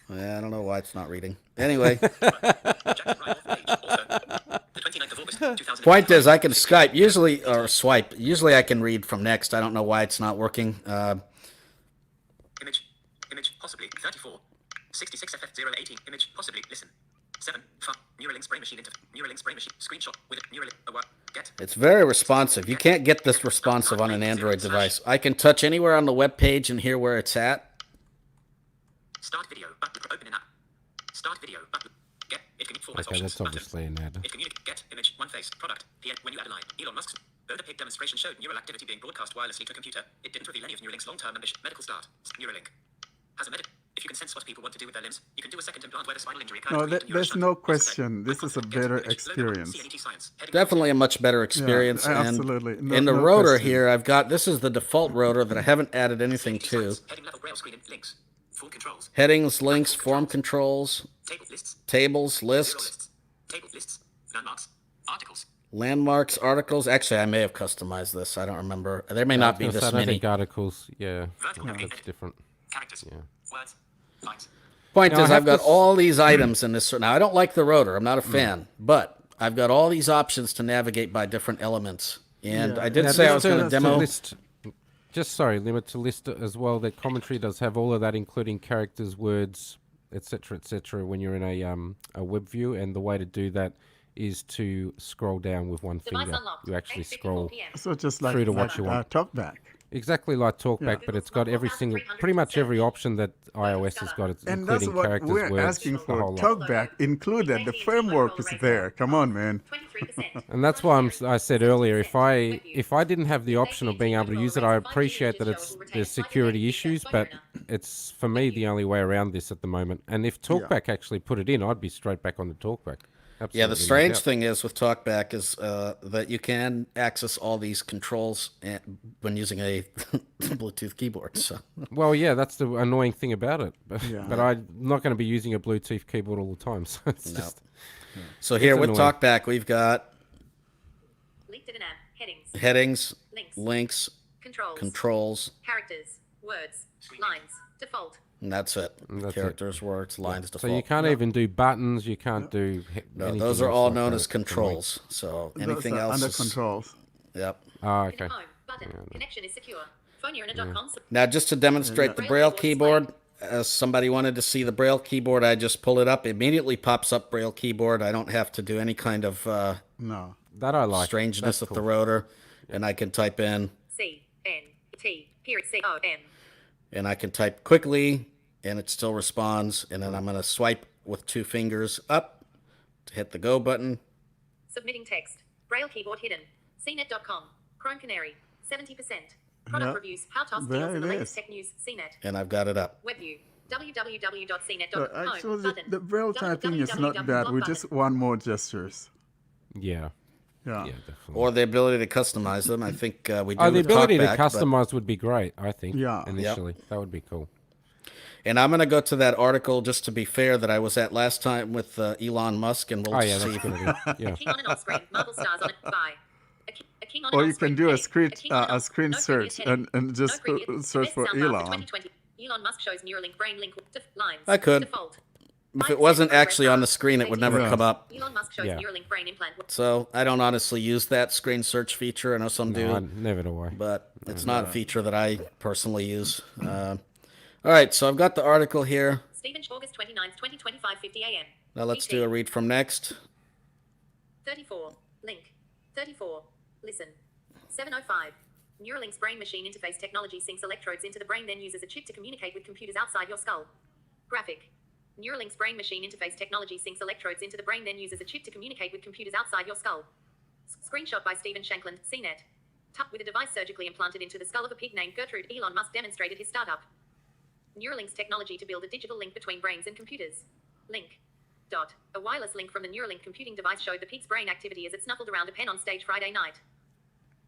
Yeah, I don't know why it's not reading. Anyway, Jacket Ryan off page. Author. The 29th of August, 2000. point is I can Skype usually or swipe. Usually I can read from next. I don't know why it's not working. Image. Image. Possibly. 34. 66 FF018. Image. Possibly. Listen. 7. Neuralink's brain machine. Neuralink's brain machine. Screenshot with it. Neuralink. Get. It's very responsive. You can't get this responsive on an Android device. I can touch anywhere on the web page and hear where it's at. Start video. Button. Open an app. Start video. Button. Get. It can format Okay, options. that's obviously an ad. It communicate. Get. Image. One face. Product. PN. When you add a line. Elon Musk's. Though the pig demonstration showed neural activity being broadcast wirelessly to a computer, it didn't reveal any of Neuralink's long-term ambition. Medical start. Neuralink. Has a if you can sense what people want to do with their limbs, you can do a second implant where the spinal injury occurred. No, create a neural there's shunt. no question. This is a Get. better Image. Logo. experience. CNET science. Heading. Definitely a much better experience. Yeah, and absolutely. No- in the no rotor question. here, I've got this is the default rotor that I haven't added anything CNET to. science. Heading level braille screen links. Full controls. Headings, links, form controls, Table lists. tables, Zero lists, lists. Table lists. Landmarks. Articles. landmarks, articles. Actually, I may have customized this. I don't remember. There may not be I was gonna this say, I don't many. think articles. Yeah, Vertical navigate. that's different. Characters. Yeah. Words. Lines. Point Now, is, I I've have got to all these items in this. Now, I don't like the rotor. I'm not a fan, but I've got all these options to navigate by different elements. And Yeah. I did Now, say I just was going to to demo. list. Just sorry, limit to list as well. That commentary does have all of that, including characters, words, etc., etc. When you're in a web view, and the way to do that is to scroll down with one Device finger. unlocked. You actually 8:54 scroll PM. So just like, through to what you want. TalkBack. exactly like TalkBack, but it's got every single, pretty much every option that iOS has got, And that's including what characters, we're words, asking the for. whole lot. TalkBack included. The framework is there. Come on, man. 23%. And that's why I said earlier, if I didn't have the option of being able to use it, I appreciate that there's security issues, but it's for me the only way around this at the moment. And if TalkBack actually put it in, I'd be straight back on the TalkBack. Absolutely Yeah, the no strange doubt. thing is with TalkBack is that you can access all these controls when using a Bluetooth keyboard. So Well, yeah, that's the annoying thing about it. But, Yeah. but I'm not going to be using a Bluetooth keyboard all the time, so it's No. just So here with annoying. TalkBack, we've got Linked in an app. Headings. headings, Links. links, Controls. controls, Characters. Words. Lines. Default. and that's it. That's it. Characters, words, lines, so default. you can't even do buttons. You can't do No, anything those are else all like known that. as It's annoying. controls. So anything Those are else under is controls. Yep. Oh, Pin okay. at home. Button. Connection is secure. Phonearena.com. Now, just to demonstrate the Braille keyboard, as somebody wanted to see the Braille keyboard, I just pull it up. It immediately pops up Braille keyboard. I don't have to do any kind of No. That I like. strangeness That's with the cool. rotor, and I can type in, CNT. Period. COM. and I can type quickly, and it still responds. And then I'm going to swipe with 2 fingers up to hit the go button, Submitting text. Braille keyboard hidden. CNET.com. Chrome Canary. 70%. Product Yep. reviews. How TOS There deals in the it latest is. tech news. CNET. and I've got it up. WebView. www.cnet.com. Actually, Button. the Braille typing is not bad. We just want more gestures. Yeah. Yeah. Yeah, definitely. Or the ability to customize them. I think we do Oh, the with ability to TalkBack, but- customize would be great, I think. Yeah. Initially. That would be cool. And I'm going to go to that article, just to be fair, that I was at last time with Elon Musk, and we'll Oh, yeah, see. that's good idea. Yeah. King on and off screen. Marble stars on it. Bye. A king on Or and you off can screen. do A king on and a off. screen No previous search heading. and just No previous. search Best for soundbar Elon. 2020. Elon Musk shows Neuralink brain link lines. I could. Default. If it wasn't actually on the screen, it would never Yeah. come up. Elon Musk shows Yeah. Neuralink brain implant. So I don't honestly use that screen search feature. I know some do, No, never do I. but it's not a feature that I personally use. All right, so I've got the article here. Stephen, August 29th, 2025, 50 a.m. Now let's BT. do a read from next. 34. Link. 34. Listen. 705. Neuralink's brain-machine interface technology syncs electrodes into the brain, then uses a chip to communicate with computers outside your skull. Graphic. Neuralink's brain-machine interface technology syncs electrodes into the brain, then uses a chip to communicate with computers outside your skull. Screenshot by Stephen Shankland, CNET. With a device surgically implanted into the skull of a pig named Gertrude, Elon Musk demonstrated his startup. Neuralink's technology to build a digital link between brains and computers. Link. Dot. A wireless link from the Neuralink computing device showed the pig's brain activity as it snuffled around a pen on stage Friday night.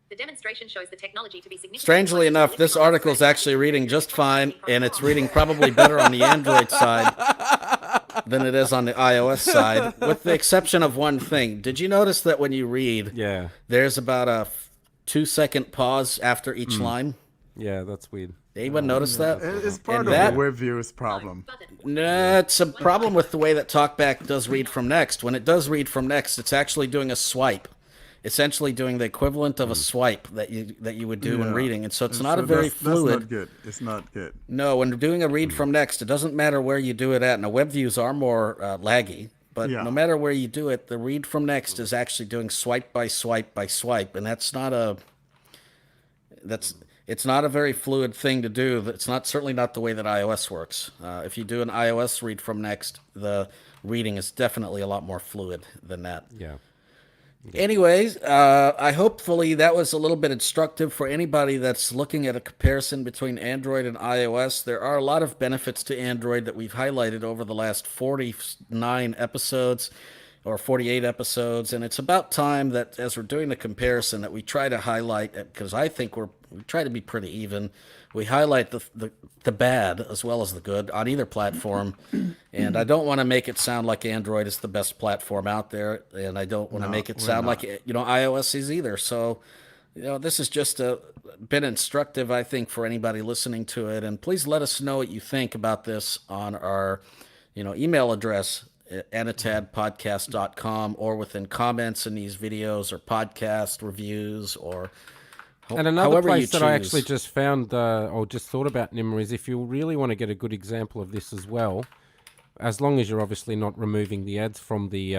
The demonstration shows the technology to be significant. Strangely enough, this article is actually reading just fine, and it's reading probably better on the Android side than it is on the iOS side, with the exception of one thing. Did you notice that when you read, Yeah. there's about a 2-second pause after each line? Yeah, that's weird. Anyone notice that? It's part And of that- the web view's problem. No, it's a problem with the way that TalkBack does read from next. When it does read from next, it's actually doing a swipe, essentially doing the equivalent of a swipe that you would do when Yeah. reading, and so it's And not so a very that's fluid. not good. It's not good. No, when you're doing a read from next, it doesn't matter where you do it at. Now, web views are more laggy, but Yeah. no matter where you do it, the read from next is actually doing swipe by swipe by swipe, and it's not a very fluid thing to do. It's certainly not the way that iOS works. If you do an iOS read from next, the reading is definitely a lot more fluid than that. Yeah. Anyways, I hopefully that was a little bit instructive for anybody that's looking at a comparison between Android and iOS. There are a lot of benefits to Android that we've highlighted over the last 49 episodes or 48 episodes, and it's about time that as we're doing the comparison that we try to highlight, because I think we try to be pretty even. We highlight the bad as well as the good on either platform, and I don't want to make it sound like Android is the best platform out there, and I don't want to make it sound like iOS is either. So, this has just been instructive, I think, for anybody listening to it, and please let us know what you think about this on our, email address, anatadpodcast.com, or within comments in these videos or podcast reviews or. And another however you place that I choose. actually just found or just thought about, Nimmer, is if you really want to get a good example of this as well, as long as you're obviously not removing the ads from the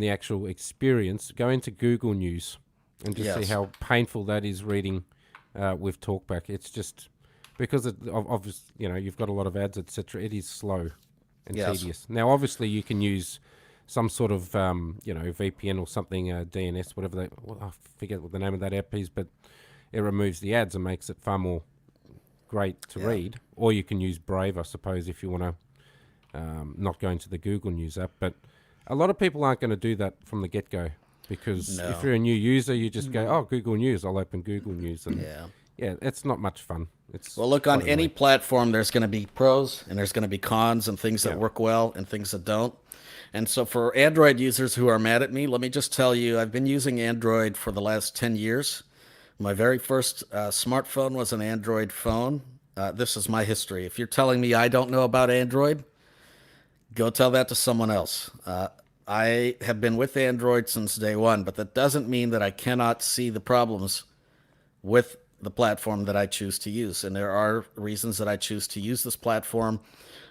actual experience, go into Google News and just see Yes. how painful that is reading with TalkBack. It's just because you've got a lot of ads, etc. It is slow and Yes. tedious. Now, obviously, you can use some sort of VPN or something, DNS, whatever I forget what the name of that app is, but it removes the ads and makes it far more great to read. Or you can use Brave, I suppose, if you want to not go into the Google News app. But a lot of people aren't going to do that from the get-go because if you're a new user, you just go, oh, Google News, I'll open Google News. And yeah, it's not much fun. Well, look, on quite any annoying. platform, there's going to be pros and there's going to be cons and things that work well and things that don't. And so for Android users who are mad at me, let me just tell you, I've been using Android for the last 10 years. My very first smartphone was an Android phone. This is my history. If you're telling me I don't know about Android, go tell that to someone else. I have been with Android since day one, but that doesn't mean that I cannot see the problems with the platform that I choose to use. And there are reasons that I choose to use this platform,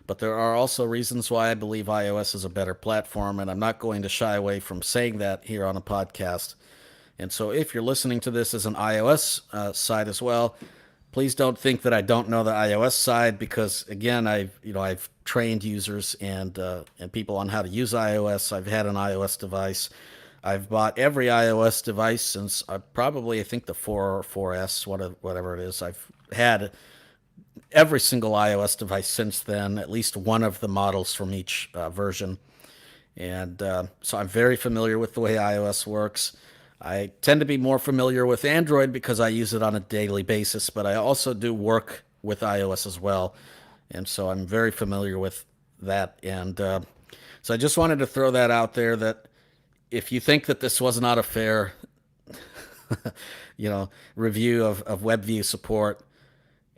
but there are also reasons why I believe iOS is a better platform. And I'm not going to shy away from saying that here on a podcast. And so if you're listening to this as an iOS side as well, please don't think that I don't know the iOS side, because again, I've trained users and people on how to use iOS. I've had an iOS device. I've bought every iOS device since I think the 4 or 4S, whatever it is. I've had every single iOS device since then, at least one of the models from each version. And so I'm very familiar with the way iOS works. I tend to be more familiar with Android because I use it on a daily basis, but I also do work with iOS as well. And so I'm very familiar with that. And so I just wanted to throw that out there, that if you think that this was not a fair, review of WebView support,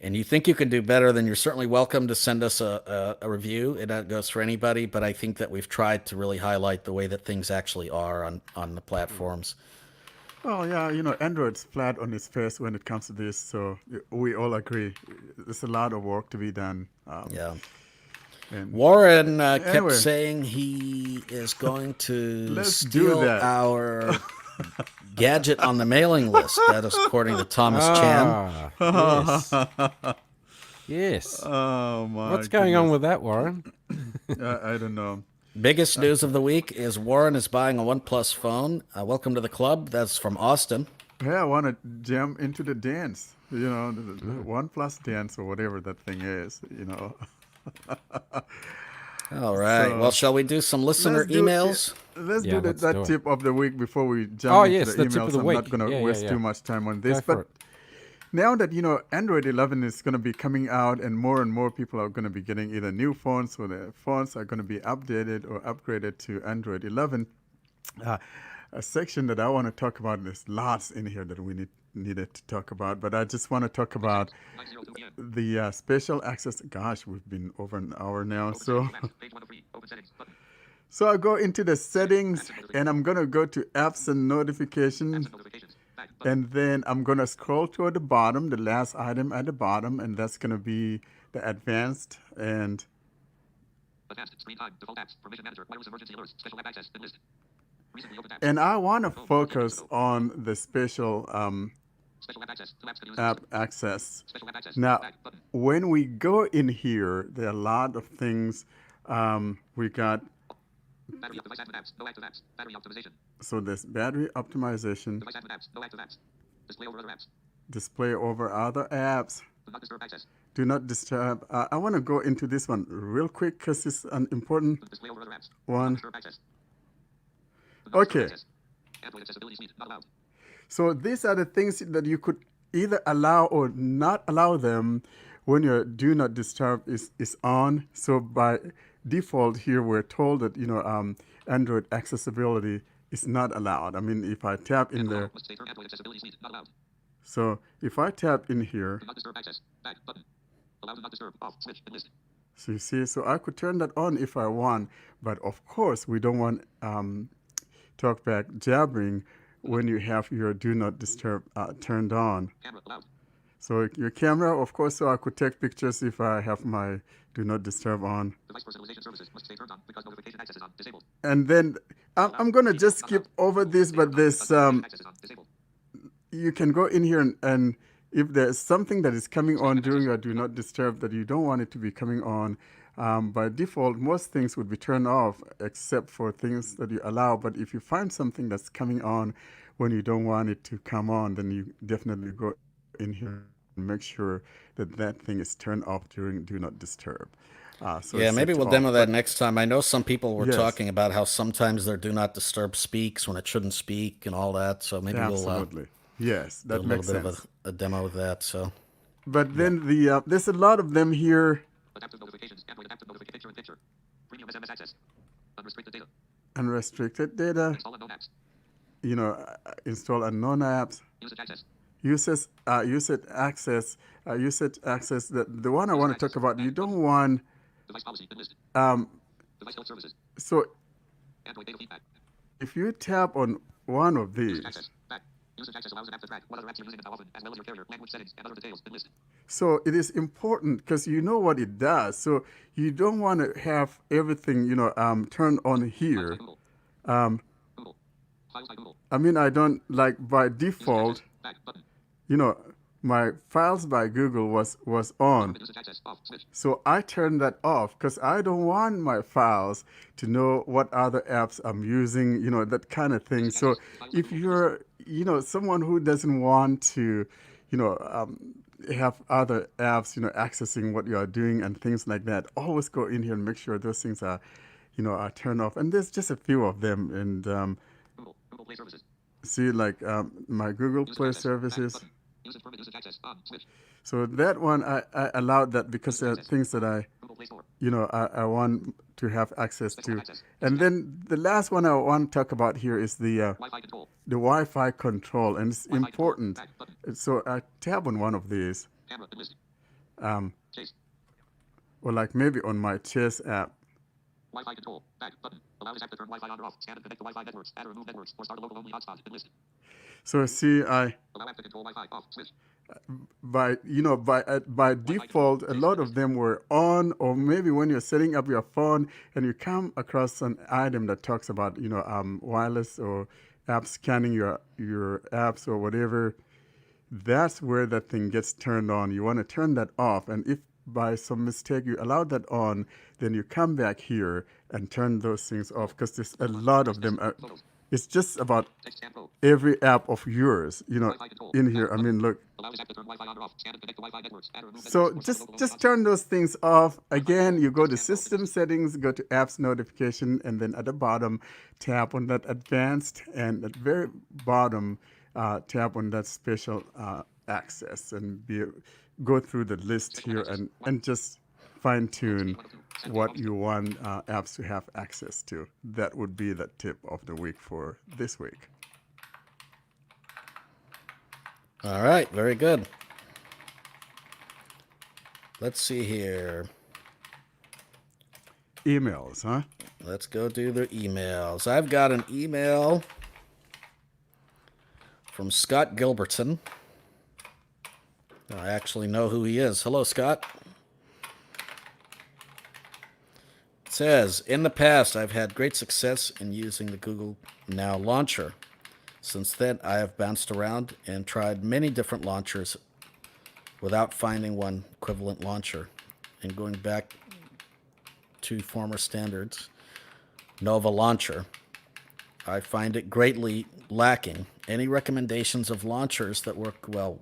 and you think you can do better, then you're certainly welcome to send us a review. And that goes for anybody, but I think that we've tried to really highlight the way that things actually are on the platforms. Well, yeah, Android's flat on its face when it comes to this, so we all agree. There's a lot of work to be done. Yeah. And Warren kept anyway, saying he is going to let's do steal that. our gadget on the mailing list. That is according to Thomas Chan. Yes. Yes. Oh my What's going on goodness. with that, Warren? I don't know. Biggest news of the week is Warren is buying a OnePlus phone. Welcome to the club. That's from Austin. Yeah, I want to jump into the dance. The One Plus dance or whatever that thing is. All right. So Well, shall we do some listener let's do emails? let's Yeah, do let's do that it. tip of the week before we Oh, jump into yes, the the tip of emails. the I'm not week. going to Yeah, yeah, waste yeah. too much time on this, Go for but it. now that Android 11 is going to be coming out, and more people are going to be getting either new phones, or their phones are going to be updated or upgraded to Android 11. Uh, a section that I want to talk about, there's lots in here that we needed to talk about, but I just want to talk about 9:02 p.m. the special access. Gosh, we've been over an hour now, Open so settings. Maps. Page 1 of 3. Open settings. Button. so I go into the settings, Apps and and notifications. I'm going to go to apps and Apps notifications, and notifications. Back. Button. and then I'm going to scroll toward the bottom, the last item at the bottom, and that's going to be the advanced. And Advanced. Screen time. Default apps. Permission manager. Virus emergency alerts. Special app access. Bin list. Recently opened apps. and I want to Phone. 14 focus minutes ago. on the special Special app access. 2 apps to use. app access. Special app access. Now, Back. Button. when we go in here, there are a lot of things. We got, Battery up. Device admin apps. No active apps. Battery optimization. so there's battery optimization, Device admin apps. No active apps. Display over other apps. display over other apps, Do not disturb access. do not disturb. I want to go into this one real quick because it's an important Display over other apps. Do not one. disturb access. Do not disturb Okay, access. Android accessibility suite. Not allowed. so these are the things that you could either allow or not allow them when your do not disturb is on. So by default here, we're told that Android accessibility is not allowed. I mean, if I tap in Allow. there, Must say turn Android accessibility suite. Not allowed. so if I tap in here, Do not disturb access. Back. Button. Allow. Do not disturb. Off. Switch. Bin list. so you see, so I could turn that on if I want, but of course we don't want talkback jabbering when you have your do not disturb turned on. Camera. Allowed. So your camera, of course, so I could take pictures if I have my do not disturb on. Device personalization services must stay turned on because notification access is on. Disabled. And then I'm going to just skip over this, but there's Because notification access is on. Disabled. you can go in here and if there's something that is coming on during your do not disturb that you don't want it to be coming on, by default, most things would be turned off except for things that you allow. But if you find something that's coming on when you don't want it to come on, then you definitely go in here and make sure that that thing is turned off during do not disturb. So Yeah, it's maybe set we'll off. demo that next time. I know some people were Yes, talking about how sometimes their do not disturb speaks when it shouldn't speak and all that. So maybe we'll absolutely. Yes, do a that little makes bit of sense. a demo of that. So But then there's a lot of them here. Adaptive notifications. Android adaptive notification. Picture in picture. Premium SMS access. Unrestricted data. Unrestricted data, Install unknown apps. install unknown apps, Usage access. usage access. The one I Usage want to access. talk about, you Back. Button. don't want, Device policy. Bin list. um, Device health services. so Android data feedback. if you tap on one of Usage these, access. Back. Usage access allows an app to track what other apps you're using and how often, as well as your carrier, language settings, and other details. Enlist. so it is important because you know what it does. So you don't want to have everything, turned on Files here. by Google. Google. Files by Google. I mean, I don't like by Usage default, access. Back. Button. my files by Google was on. Open usage access. Off. Switch. So I turned that off because I don't want my files to know what other apps I'm using, that kind of thing. So if you're, someone who doesn't want to, have other apps, accessing what you are doing and things like that, always go in here and make sure those things are, are turned off. And there's just a few of them. And Google. Google Play Services. see, like my Google Usage Play access. Back. Services. Button. Use permit usage access. On. Switch. So that one, I allowed that because there are things that Google Play Store. I want to have access Special to. access. And then the last one I want to talk about here is the Wi-Fi control. Wi-Fi control, and it's Wi-Fi control. important. Back. Button. So I tap on one of these, Camera. Enlist. Chase. or like maybe on my Chess app. Wi-Fi control. Back. Button. Allow this app to turn Wi-Fi on or off. Scan and connect to Wi-Fi networks. Add or remove networks. Or start a local only hotspot. Enlist. So see, Allow app to control Wi-Fi. Off. Switch. by default, a lot of them were on, or maybe when you're setting up your phone and you come across an item that talks about wireless or app scanning your apps or whatever, that's where that thing gets turned on. You want to turn that off, and if by some mistake you allow that on, then you come back here and turn those things off because there's a lot of them. It's just about Text Scan Pro. every app of yours, Wi-Fi control. in here. I mean, look. Allow this app to turn Wi-Fi on or off. Scan and connect to Wi-Fi networks. Add or remove So networks. Or start a local just only turn those things off. Again, you go to System Settings, go to Apps Notification, and then at the bottom, tap on that Advanced, and at the very bottom, tap on that Special Access, and go through the list here and just fine tune what you want apps to have access to. That would be the tip of the week for this week. All right, very good. Let's see here. Emails, huh? Let's go do the emails. I've got an email from Scott Gilbertson. I actually know who he is. Hello, Scott. It says, in the past, I've had great success in using the Google Now launcher. Since then, I have bounced around and tried many different launchers without finding one equivalent launcher. And going back to former standards, Nova Launcher, I find it greatly lacking. Any recommendations of launchers that work well?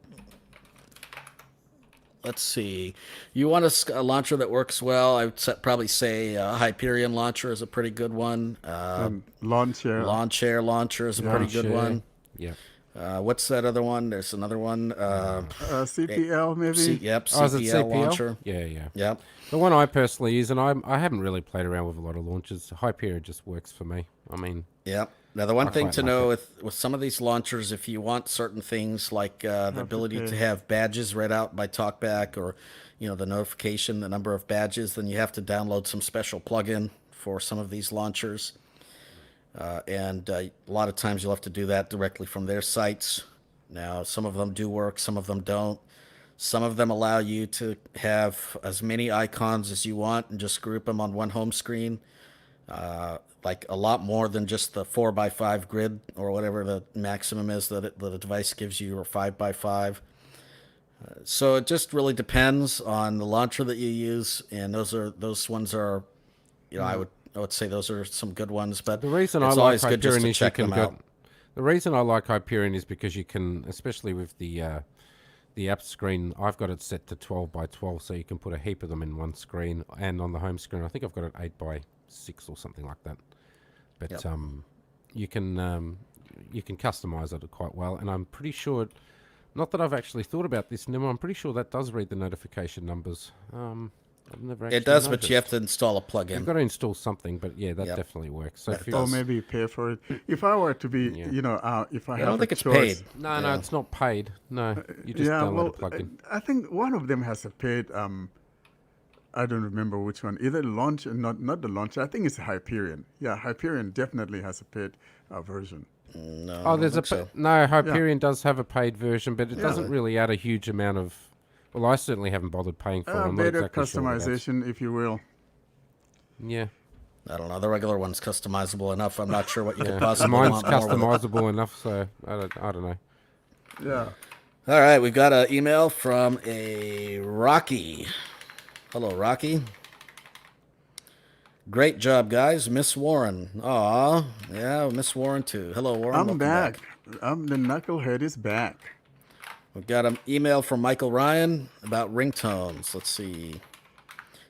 Let's see. You want a launcher that works well? I would probably say Hyperion launcher is a pretty good one. Launcher. Launcher launcher is a pretty good one. Yeah. What's that other one? There's another one. CPL maybe? Yep, Oh, is it CPL CPL? launcher. Yeah. Yep. The one I personally use, and I haven't really played around with a lot of launchers. Hyperion just works for me. I mean, Yep. Now, the one thing quite to like know it. with some of these launchers, if you want certain things like the ability to have badges read out by TalkBack, or the notification, the number of badges, then you have to download some special plugin for some of these launchers. And a lot of times you'll have to do that directly from their sites. Now, some of them do work, some of them don't. Some of them allow you to have as many icons as you want and just group them on one home screen. Like a lot more than just the 4x5 grid or whatever the maximum is that the device gives you, or 5x5. So it just really depends on the launcher that you use, and those ones are, I would say those are some good ones. But the reason it's I like always good just Hyperion to is you check can them out. The reason I like Hyperion is because you can, especially with the app screen, I've got it set to 12x12, so you can put a heap of them in one screen. And on the home screen, I think I've got it 8x6 or something like that. But Yep. you can customize it quite well, and I'm pretty sure. Not that I've actually thought about this, Nemo. I'm pretty sure that does read the notification numbers. I've never actually It does, noticed. but you have to install a You've plugin. got to install something, but yeah, that Yep. definitely works. So That if you, Or does. maybe you pay for it. If I were to be, Yeah. if I I have don't a think it's choice, paid. no, Yeah. it's not paid. No, you just download a plugin. I think one of them has a paid I don't remember which one. Either launch, not the launch. I think it's Hyperion. Yeah, Hyperion definitely has a paid version. No, I Oh, don't there's think so. no Yeah, Hyperion does have a paid version, but it yeah. doesn't really add a huge amount of. Well, I certainly haven't bothered paying for it. I'm not Better exactly sure what it adds. customization, if you will. Yeah, I don't know. The regular one's customizable enough. I'm not sure what you could yeah. possibly Mine's want more with it. customizable enough, so I don't know. Yeah. All right, we've got an email from a Rocky. Hello, Rocky. Great job, guys. Miss Warren. Aw, yeah, Miss Warren too. Hello, Warren. I'm Welcome back. back. The knucklehead is back. We've got an email from Michael Ryan about ringtones. Let's see.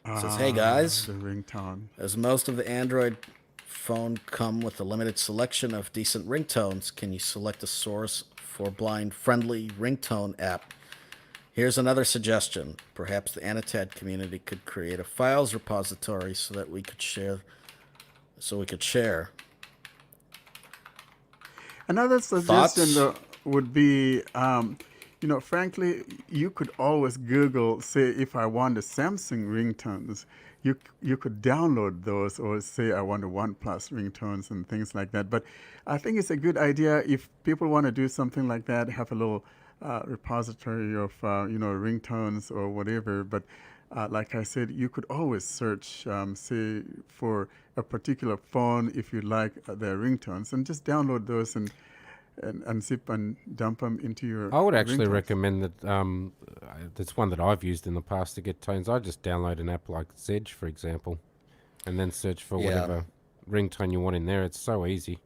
It says, hey guys, The ringtone. as most of the Android phone come with a limited selection of decent ringtones, can you select a source for blind-friendly ringtone app? Here's another suggestion. Perhaps the Anatad community could create a files repository so that we could share. Another suggestion Thoughts? though, would be, frankly, you could always Google, say, if I want the Samsung ringtones, you could download those, or say I want the OnePlus ringtones and things like that. But I think it's a good idea if people want to do something like that, have a little repository of ringtones or whatever. But like I said, you could always search, say, for a particular phone if you like their ringtones, and just download those and zip and dump them into your I would actually ringtones. recommend that. That's one that I've used in the past to get tones. I just download an app like Zedge, for example, and then search for Yeah. whatever ringtone you want in there. It's so easy.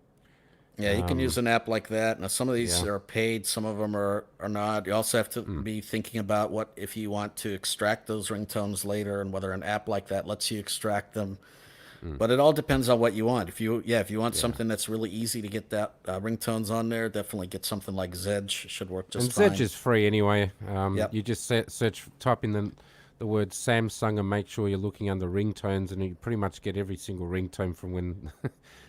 Yeah, you can use an app like that. Now, some of these Yeah. are paid, some of them are not. You also have to be thinking about what if you want to extract those ringtones later, and whether an app like that lets you extract them. But it all depends on what you want. If you want something that's really easy to get that ringtones on there, definitely get something like Zedge. Should work just And fine. Zedge is free anyway. Yep. You just type in the word Samsung and make sure you're looking under ringtones, and you pretty much get every single ringtone from when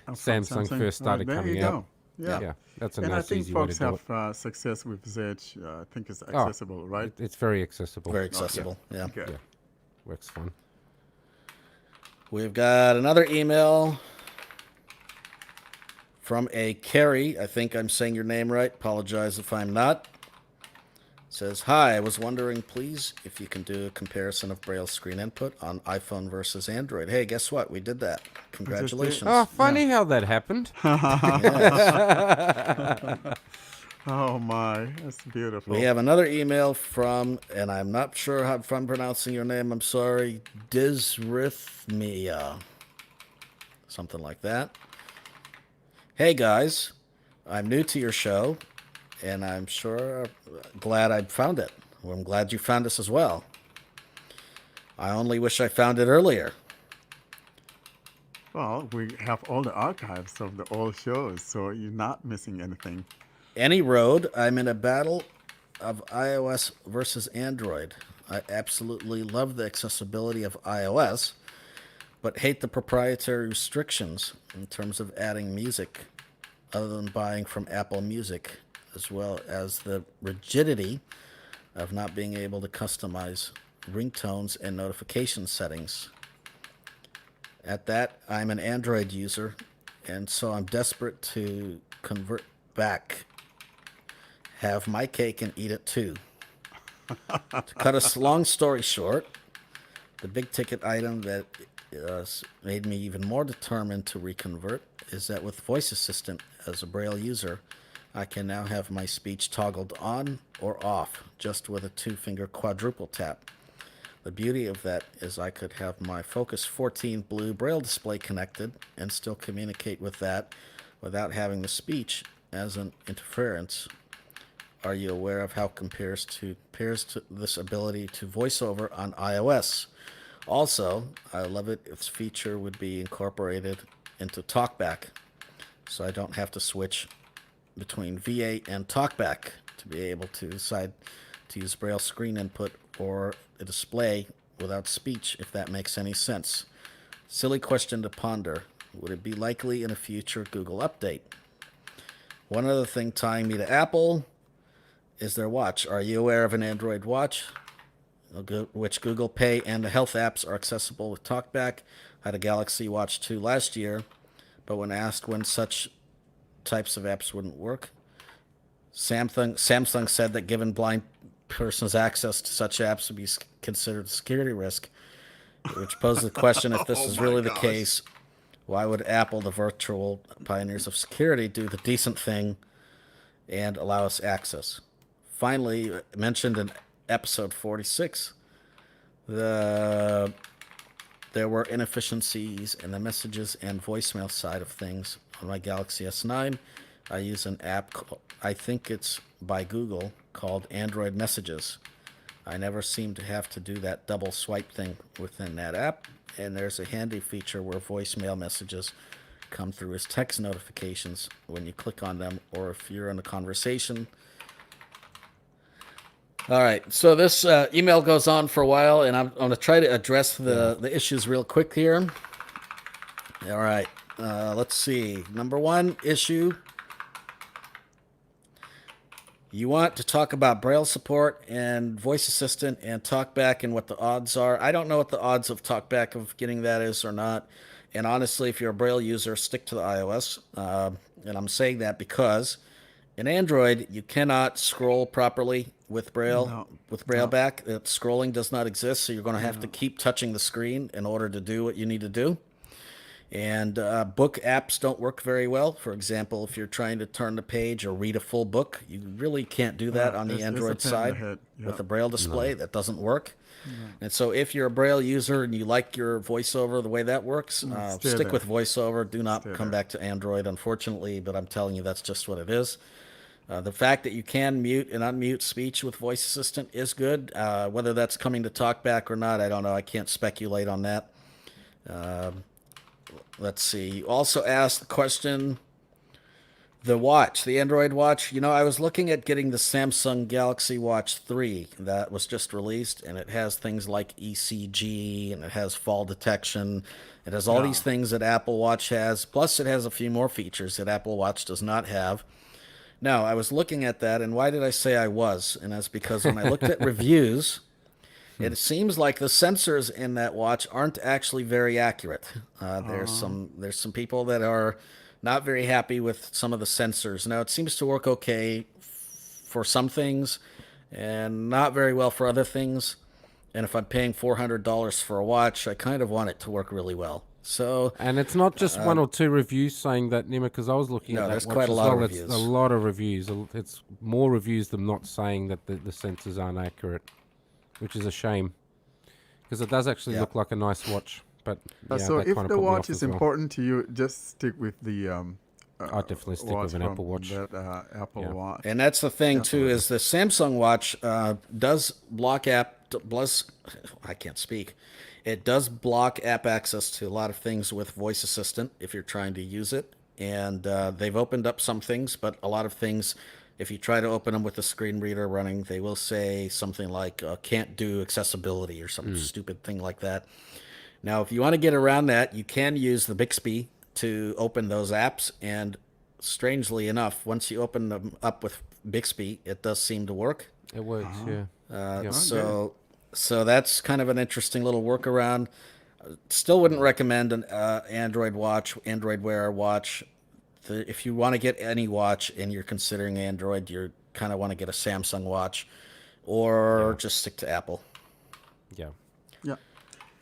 From Samsung first started there coming you out. go. Yeah. Yeah, that's a And I nice, think easy way to folks do it. have success with Zedge. I think it's Oh, accessible, right? It's very accessible. Very accessible. Yeah. Okay. Yeah, works fine. We've got another email from a Carrie. I think I'm saying your name right. Apologize if I'm not. Says, hi, I was wondering, please, if you can do a comparison of Braille screen input on iPhone versus Android. Hey, guess what? We did that. Congratulations. Oh, funny how that happened. Oh my, that's beautiful. We have another email from, and I'm not sure if I'm pronouncing your name, I'm sorry, Disrhythmia. Something like that. Hey guys, I'm new to your show, and I'm glad I found it. Well, I'm glad you found us as well. I only wish I found it earlier. Well, we have all the archives of the old shows, so you're not missing anything. Any road, I'm in a battle of iOS versus Android. I absolutely love the accessibility of iOS, but hate the proprietary restrictions in terms of adding music other than buying from Apple Music, as well as the rigidity of not being able to customize ringtones and notification settings. At that, I'm an Android user, and so I'm desperate to convert back. Have my cake and eat it too. To cut a long story short, the big ticket item that made me even more determined to reconvert is that with Voice Assistant as a Braille user, I can now have my speech toggled on or off just with a 2-finger quadruple tap. The beauty of that is I could have my Focus 14 blue Braille display connected and still communicate with that without having the speech as an interference. Are you aware of how it compares to this ability to voiceover on iOS? Also, I love it if this feature would be incorporated into TalkBack, so I don't have to switch between V8 and TalkBack to be able to decide to use Braille screen input or a display without speech, if that makes any sense. Silly question to ponder. Would it be likely in a future Google update? One other thing tying me to Apple is their watch. Are you aware of an Android watch? which Google Pay and the health apps are accessible with TalkBack. I had a Galaxy Watch 2 last year, but when asked when such types of apps wouldn't work, Samsung said that given blind persons access to such apps would be considered a security risk, which poses the question if this is really the case, why would Apple, the virtual pioneers of security, do the decent thing and allow us access? Finally, mentioned in episode 46, there were inefficiencies in the messages and voicemail side of things on my Galaxy S9. I use an app, I think it's by Google, called Android Messages. I never seem to have to do that double swipe thing within that app, and there's a handy feature where voicemail messages come through as text notifications when you click on them, or if you're in a conversation. All right, so this email goes on for a while, and I'm going to try to address the issues real quick here. All right, let's see. Number one issue, you want to talk about Braille support and voice assistant and TalkBack and what the odds are. I don't know what the odds of TalkBack of getting that is or not. And honestly, if you're a Braille user, stick to the iOS. And I'm saying that because in Android, you cannot scroll properly with Braille. With Braille back, scrolling does not exist, so you're going to have to keep touching the screen in order to do what you need to do. And book apps don't work very well. For example, if you're trying to turn the page or read a full book, you really can't do that on the Android side with a Braille display. That doesn't work. And so if you're a Braille user and you like your VoiceOver the way that works, stick with VoiceOver. Do not come back to Android, unfortunately, but I'm telling you that's just what it is. The fact that you can mute and unmute speech with Voice Assistant is good. Whether that's coming to TalkBack or not, I don't know. I can't speculate on that. Let's see. You also asked the question, the watch, the Android watch. You know, I was looking at getting the Samsung Galaxy Watch 3 that was just released, and it has things like ECG, and it has fall detection. It has all these things that Apple Watch has, plus it has a few more features that Apple Watch does not have. Now, I was looking at that, and why did I say I was? And that's because when I looked at reviews, it seems like the sensors in that watch aren't actually very accurate. There's some people that are not very happy with some of the sensors. Now, it seems to work okay for some things and not very well for other things. And if I'm paying $400 for a watch, I kind of want it to work really well. So, and it's not just one or two reviews saying that, Nima, because I was looking at that there's watch quite a as lot of well. reviews. It's a lot of reviews. It's more reviews than not saying that the sensors aren't accurate, which is a shame, because it does actually look like a nice watch. But so if the watch is important to you, just stick with the I definitely stick with an Apple Watch. That, Apple Watch. And that's the thing too, is the Samsung Watch does block I can't speak. It does block app access to a lot of things with Voice Assistant if you're trying to use it. And they've opened up some things, but a lot of things, if you try to open them with the screen reader running, they will say something like can't do accessibility or some stupid thing like that. Now, if you want to get around that, you can use the Bixby to open those apps. And strangely enough, once you open them up with Bixby, it does seem to work. It works, So that's kind of an interesting little workaround. Still wouldn't recommend an Android watch, Android Wear watch. If you want to get any watch and you're considering Android, you kind of want to get a Samsung watch or just stick to Apple. Yeah.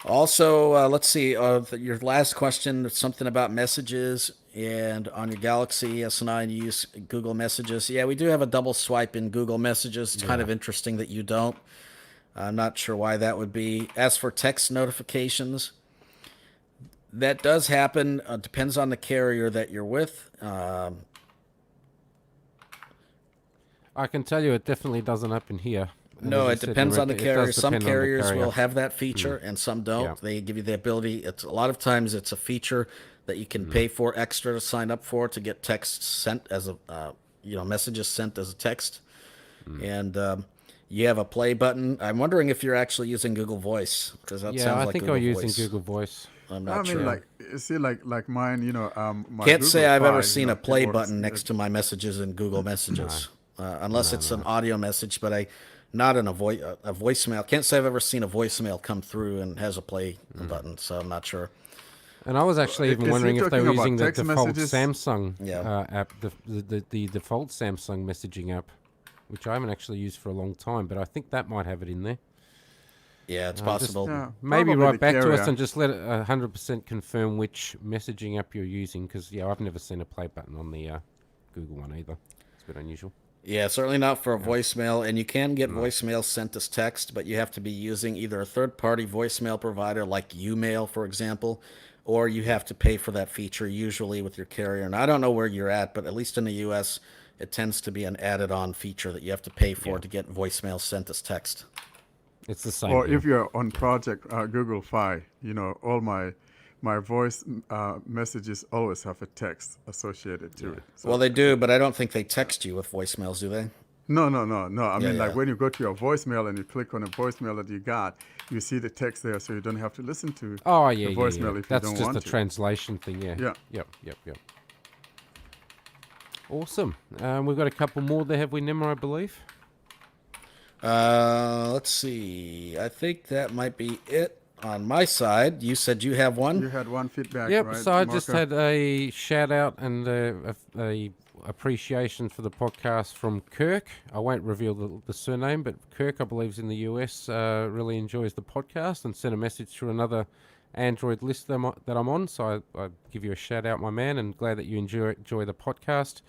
Also, let's see, your last question, something about messages, and on your Galaxy S9, you use Google Messages. Yeah, we do have a double swipe in Google Messages. It's kind of interesting that you don't. I'm not sure why that would be. As for text notifications, that does happen. Depends on the carrier that you're with. I can tell you it definitely doesn't happen here. And No, as it you said, depends on the it does carrier. Some depend on the carriers carrier. will have that feature, and some don't. Yeah. They give you the ability. It's a lot of times it's a feature that you can pay for extra to sign up for to get text sent as a messages sent as a text, and you have a play button. I'm wondering if you're actually using Google Voice, because that sounds I like think Google I'm using Voice. Google Voice. I'm I not mean, sure. like mine, my Can't say Google I've ever Fi, seen a it play works. button next to my messages in Google Messages, unless it's an audio message. But I not in a voicemail. Can't say I've ever seen a voicemail come through and has a play button, so I'm not sure. And I was actually even Is he wondering if they talking were about using the text default messages? Samsung Yeah. app, the default Samsung messaging app, which I haven't actually used for a long time, but I think that might have it in there. Yeah, it's Just- possible. Yeah, Maybe probably write the back to us carrier. and just let it 100% confirm which messaging app you're using, because I've never seen a play button on the Google one either. It's a bit unusual. Yeah, certainly not for a voicemail. And you can get voicemail sent as text, but you have to be using either a third-party voicemail provider like Umail, for example, or you have to pay for that feature usually with your carrier. And I don't know where you're at, but at least in the U.S., it tends to be an added-on feature that you have to pay for to get voicemail sent as text. It's the same. Or here. if you're on Project Google Fi, all my voice messages always have a text associated to it. So, Well, they do, but I don't think they text you with voicemails, do they? no. I mean, yeah. like when you go to your voicemail and you click on a voicemail that you got, you see the text there, so you don't have to listen to Oh, the yeah. voicemail if That's you don't just want a to. translation thing, yeah. Yeah. Yep. Awesome. We've got a couple more there, have we, Nimmer, I believe? Let's see. I think that might be it on my side. You said you have one? You had one feedback, Yep, right? so I just Marco? had a shout out and a appreciation for the podcast from Kirk. I won't reveal the surname, but Kirk, I believe, is in the US, really enjoys the podcast and sent a message through another Android list that I'm on. So I give you a shout out, my man, and glad that you enjoy the podcast.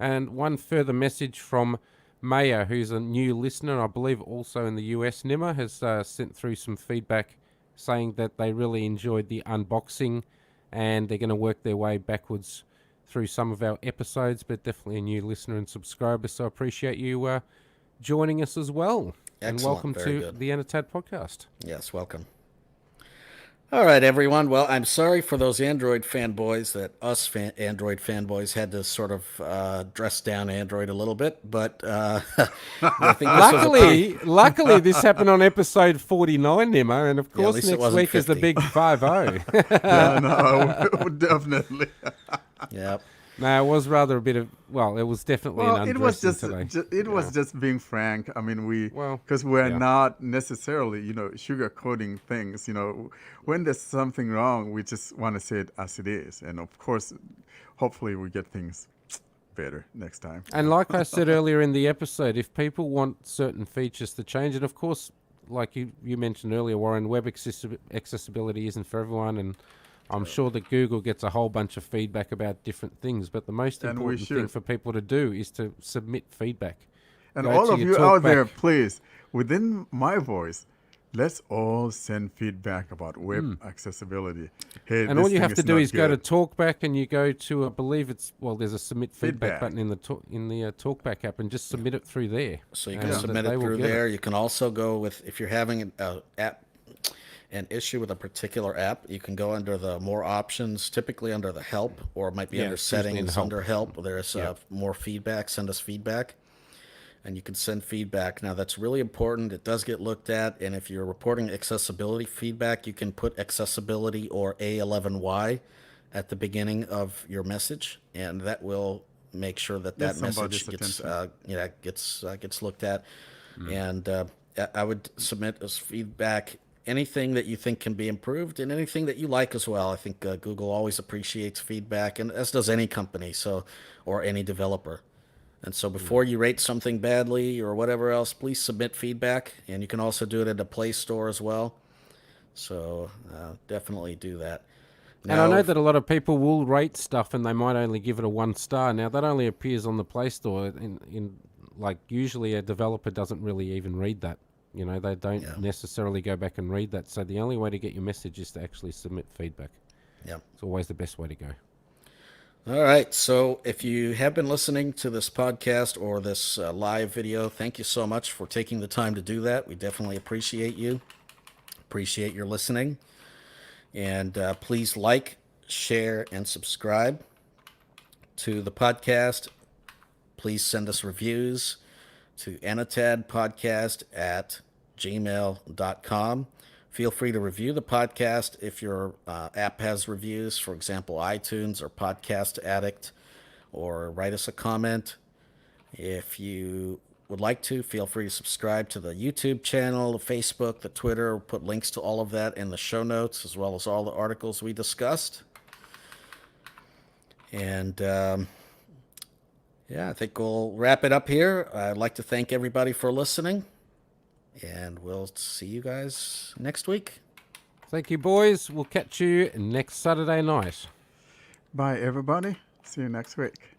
And one further message from Maya, who's a new listener, I believe also in the US, Nimmer, has sent through some feedback saying that they really enjoyed the unboxing and they're going to work their way backwards through some of our episodes, but definitely a new listener and subscriber. So I appreciate you joining us as well. And Excellent, welcome very to good. the Anatad Podcast. Yes, welcome. All right, everyone. Well, I'm sorry for those Android fanboys that us Android fanboys had to sort of dress down Android a little bit, but I think this was a pretty, Luckily, this happened on episode 49, Nimmer, and of at course least it next wasn't week is the 50. big 5-0. Yeah, no, definitely. Yep. No, it was rather a bit of, it was definitely Well, an it was undressing just today. it was just being frank. I mean, Well, because we're yeah. not necessarily sugarcoating things. When there's something wrong, we just want to say it as it is, and of course, hopefully, we get things better next time. And like I said earlier in the episode, if people want certain features to change, and of course, like you mentioned earlier, Warren, web accessibility isn't for everyone, and I'm sure that Google gets a whole bunch of feedback about different things, but the most And we important thing should. for people to do is to submit feedback. And Go all to of your you out talkback. there, please, within my voice, let's all send feedback about web accessibility. Hey, And this all you thing have to do not is go to good. Talkback, and you go to, I believe there's a submit feedback Feedback. button in the Talkback app, and just submit it through there. So you can And submit they it will through get there. You can also go with, if you're having an issue with a particular app, you can go under the more options, typically under the help, or it might be Yeah, under it's usually in settings help. under help. There's Yep. more feedback. Send us feedback. And you can send feedback. Now, that's really important. It does get looked at. And if you're reporting accessibility feedback, you can put accessibility or A11Y at the beginning of your message. And that will make sure that Get that message somebody's gets looked at. And I would submit as feedback anything that you think can be improved and anything that you like as well. I think Google always appreciates feedback, and as does any company, or any developer. And so before you rate something badly or whatever else, please submit feedback. And you can also do it at the Play Store as well. So definitely do that. And I know that a lot of people will rate stuff and they might only give it a 1 star. Now, that only appears on the Play Store. Usually a developer doesn't really even read that. They don't necessarily go back and read that. So the only way to get your message is to actually submit feedback. Yeah. It's always the best way to go. All right. So if you have been listening to this podcast or this live video, thank you so much for taking the time to do that. We definitely appreciate you. Appreciate your listening. And please like, share, and subscribe to the podcast. Please send us reviews to Anatad Podcast at gmail.com. Feel free to review the podcast if your app has reviews, for example, iTunes or Podcast Addict, or write us a comment. If you would like to, feel free to subscribe to the YouTube channel, the Facebook, the Twitter. We'll put links to all of that in the show notes, as well as all the articles we discussed. And I think we'll wrap it up here. I'd like to thank everybody for listening, and we'll see you guys next week. Thank you, boys. We'll catch you next Saturday night. Bye, everybody. See you next week.